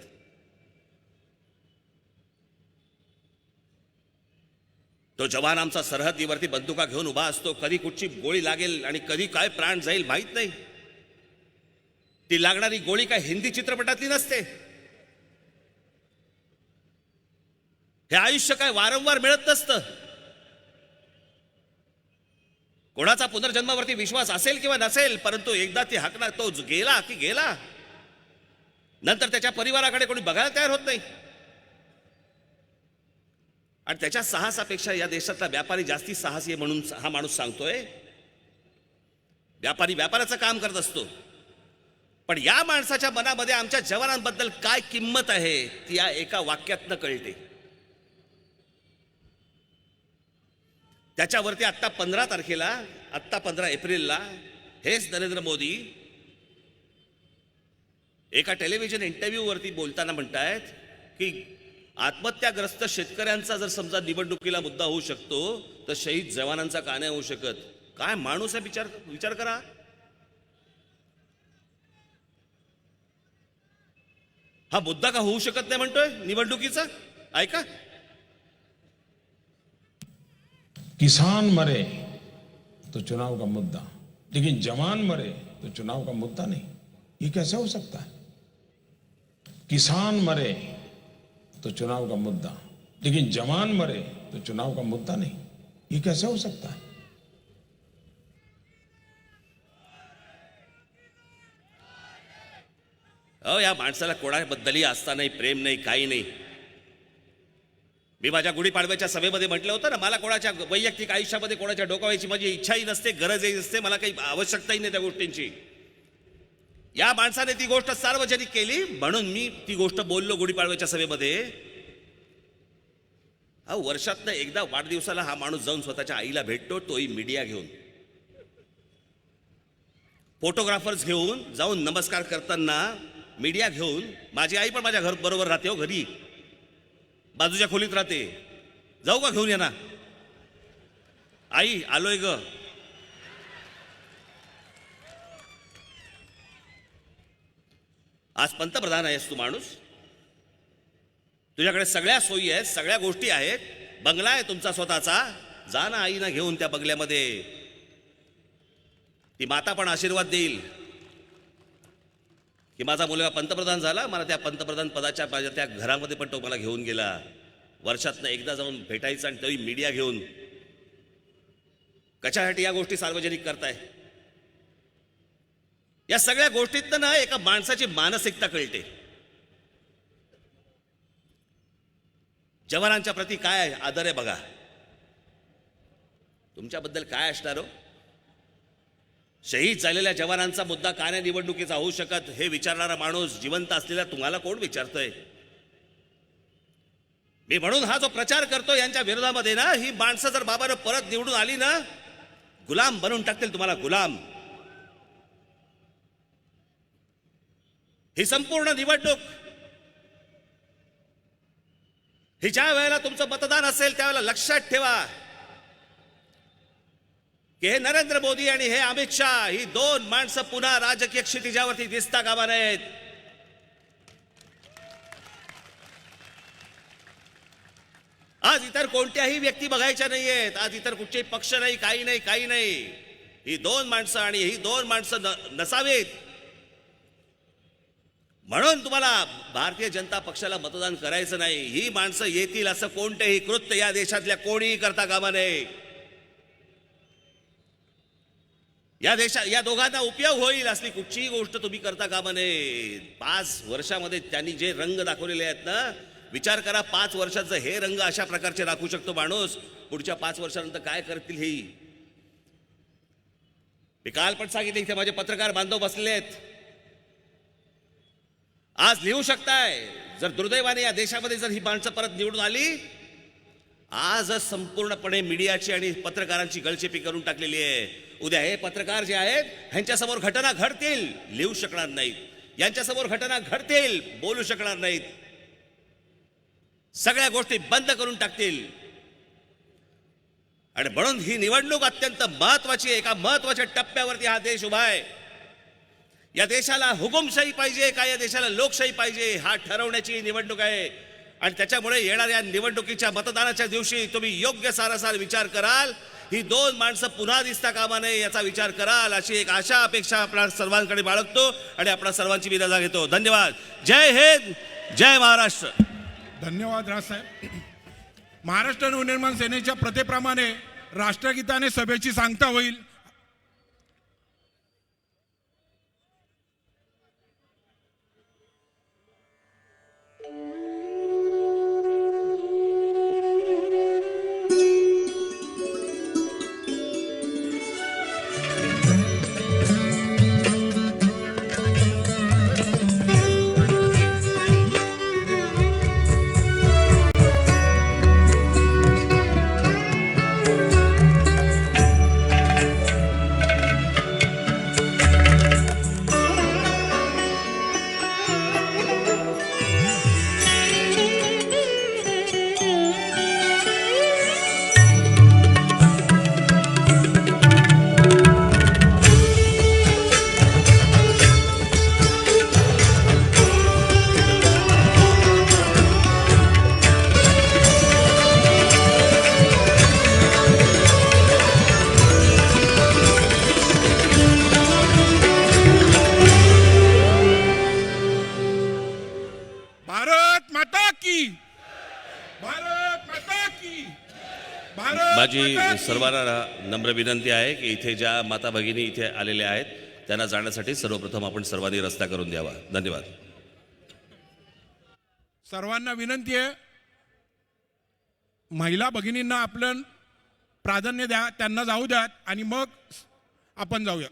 तो जवान आमचा सरहद्दीवरती बंदुका घेऊन उभा असतो. कधी कुठची गोळी लागेल आणि कधी काय प्राण जाईल माहित नाही. ती लागणारी गोळी काय हिंदी चित्रपटातली नसते. हे आयुष्य काय वारंवार मिळत नसतं. कोणाचा पुनर्जन्मावरती विश्वास असेल किंवा नसेल, परंतु एकदा ती हाकणार तो गेला की गेला. नंतर त्याच्या परिवाराकडे कोणी बघायला तयार होत नाही. आणि त्याच्या साहसापेक्षा या देशातला व्यापारी जास्ती साहसी आहे म्हणून हा माणूस सांगतोय. व्यापारी व्यापाराचं काम करत असतो, पण या माणसाच्या मनामध्ये आमच्या जवानांबद्दल काय किंमत आहे ती या एका वाक्यातनं कळते. त्याच्यावरती आत्ता 15 तारखेला, आत्ता 15 एप्रिलला हेच नरेंद्र मोदी एका टेलिव्हिजन इंटरव्ह्यूवरती बोलताना म्हणतायत की आत्महत्याग्रस्त शेतकऱ्यांचा जर समजा निवडणुकीला मुद्दा होऊ शकतो तर शहीद जवानांचा का नाही होऊ शकत. काय माणूस आहे, विचार करा. हा मुद्दा का होऊ शकत नाही म्हणतोय निवडणुकीचा. ऐका, किसान मरे तो चुनाव का मुद्दा, लेकिन जवान मरे तो चुनाव का मुद्दा नहीं. ये कैसे हो सकता है? किसान मरे तो चुनाव का मुद्दा, लेकिन जवान मरे तो चुनाव का मुद्दा नहीं. ये कैसे हो सकता है? या माणसाला कोणाबद्दलही आस्था नाही, प्रेम नाही, काही नाही. मी माझ्या गुढीपाडव्याच्या सभेमध्ये म्हटलं होतं ना, मला कोणाच्या वैयक्तिक आयुष्यामध्ये कोणाच्या डोकावायची माझी इच्छाही नसते, गरजही नसते, मला काही आवश्यकताही नाही त्या गोष्टींची. या माणसाने ती गोष्ट सार्वजनिक केली म्हणून मी ती गोष्ट बोललो गुढीपाडव्याच्या सभेमध्ये. वर्षातनं एकदा वाढदिवसाला हा माणूस जाऊन स्वतःच्या आईला भेटतो, तोही मीडिया घेऊन, फोटोग्राफर्स घेऊन जाऊन नमस्कार करताना मीडिया घेऊन. माझी आई पण माझ्या घर बरोबर राहते हो, घरी बाजूच्या खोलीत राहते. जाऊ का घेऊन, या ना आई, आलोय ग. आज पंतप्रधान आहेस तू माणूस, तुझ्याकडे सगळ्या सोयी आहेत, सगळ्या गोष्टी आहेत, बंगला आहे तुमचा स्वतःचा. जा ना आईना घेऊन त्या बंगल्यामध्ये. ती माता पण आशीर्वाद देईल की माझा मुलगा पंतप्रधान झाला, मला त्या पंतप्रधान पदाच्या माझ्या त्या घरामध्ये पण तो मला घेऊन गेला. वर्षातनं एकदा जाऊन भेटायचं आणि तरी मीडिया घेऊन. कशासाठी या गोष्टी सार्वजनिक करताय? या सगळ्या गोष्टीतनं ना एका माणसाची मानसिकता कळते. जवानांच्या प्रती काय आदर आहे बघा. तुमच्याबद्दल काय असणार हो? शहीद झालेल्या जवानांचा मुद्दा का नाही निवडणुकीचा होऊ शकत हे विचारणारा माणूस जिवंत असलेला तुम्हाला कोण विचारतोय? मी म्हणून हा जो प्रचार करतो यांच्या विरोधामध्ये ना, ही माणसं जर बाबानं परत निवडून आली ना, गुलाम बनवून टाकतील तुम्हाला, गुलाम. ही संपूर्ण निवडणूक ही ज्या वेळेला तुमचं मतदान असेल त्यावेळेला लक्षात ठेवा की हे नरेंद्र मोदी आणि हे अमित शाह ही दोन माणसं पुन्हा राजकीय क्षितिजावरती दिसता कामा नयेत. आज इतर कोणत्याही व्यक्ती बघायच्या नाहीयेत. आज इतर कुठचेही पक्ष नाही, काही नाही, काही नाही. ही दोन माणसं आणि ही दोन माणसं नसावीत. म्हणून तुम्हाला भारतीय जनता पक्षाला मतदान करायचं नाही. ही माणसं येतील असं कोणतेही कृत्य या देशातल्या कोणीही करता कामा नये. या दोघांना उपयोग होईल असली कुठचीही गोष्ट तुम्ही करता कामा नये. 5 वर्षामध्ये त्यांनी जे रंग दाखवलेले आहेत ना, विचार करा 5 वर्षाचं हे रंग अशा प्रकारचे दाखवू शकतो माणूस. पुढच्या 5 वर्षानंतर काय करतील हे. मी काल पण सांगितले, इथे माझे पत्रकार बांधव बसलेले आहेत. आज लिहू शकताय, जर दुर्दैवाने या देशामध्ये जर ही माणसं परत निवडून आली, आजच संपूर्णपणे मीडियाची आणि पत्रकारांची गळचेपी करून टाकलेली आहे. उद्या हे पत्रकार जे आहेत ह्यांच्यासमोर घटना घडतील, लिहू शकणार नाहीत. यांच्यासमोर घटना घडतील, बोलू शकणार नाहीत. सगळ्या गोष्टी बंद करून टाकतील. आणि म्हणून ही निवडणूक अत्यंत महत्वाची आहे. एका महत्वाच्या टप्प्यावरती हा देश उभा आहे. या देशाला हुकुमशाही पाहिजे का या देशाला लोकशाही पाहिजे हा ठरवण्याची ही निवडणूक आहे. आणि त्याच्यामुळे येणाऱ्या निवडणुकीच्या मतदानाच्या दिवशी तुम्ही योग्य सारासार विचार कराल. ही दोन माणसं पुन्हा दिसता कामा नये याचा विचार कराल अशी एक आशा अपेक्षा आपल्या सर्वांकडे बाळगतो आणि आपल्या सर्वांची मी रजा घेतो. धन्यवाद. जय हिंद, जय महाराष्ट्र. धन्यवाद राजसाहेब. महाराष्ट्र नवनिर्माण सेनेच्या प्रथेप्रमाणे राष्ट्रगीताने सभेची सांगता होईल. भारत माता की, भारत माता की, भारत माझी माता की. सर्वांना नम्र विनंती आहे की इथे ज्या माता भगिनी इथे आलेल्या आहेत त्यांना जाण्यासाठी सर्वप्रथम आपण सर्वांनी रस्ता करून द्यावा. धन्यवाद. सर्वांना विनंती आहे महिला भगिनींना आपलं प्राधान्य द्या, त्यांना जाऊ द्या आणि मग आपण जाऊया.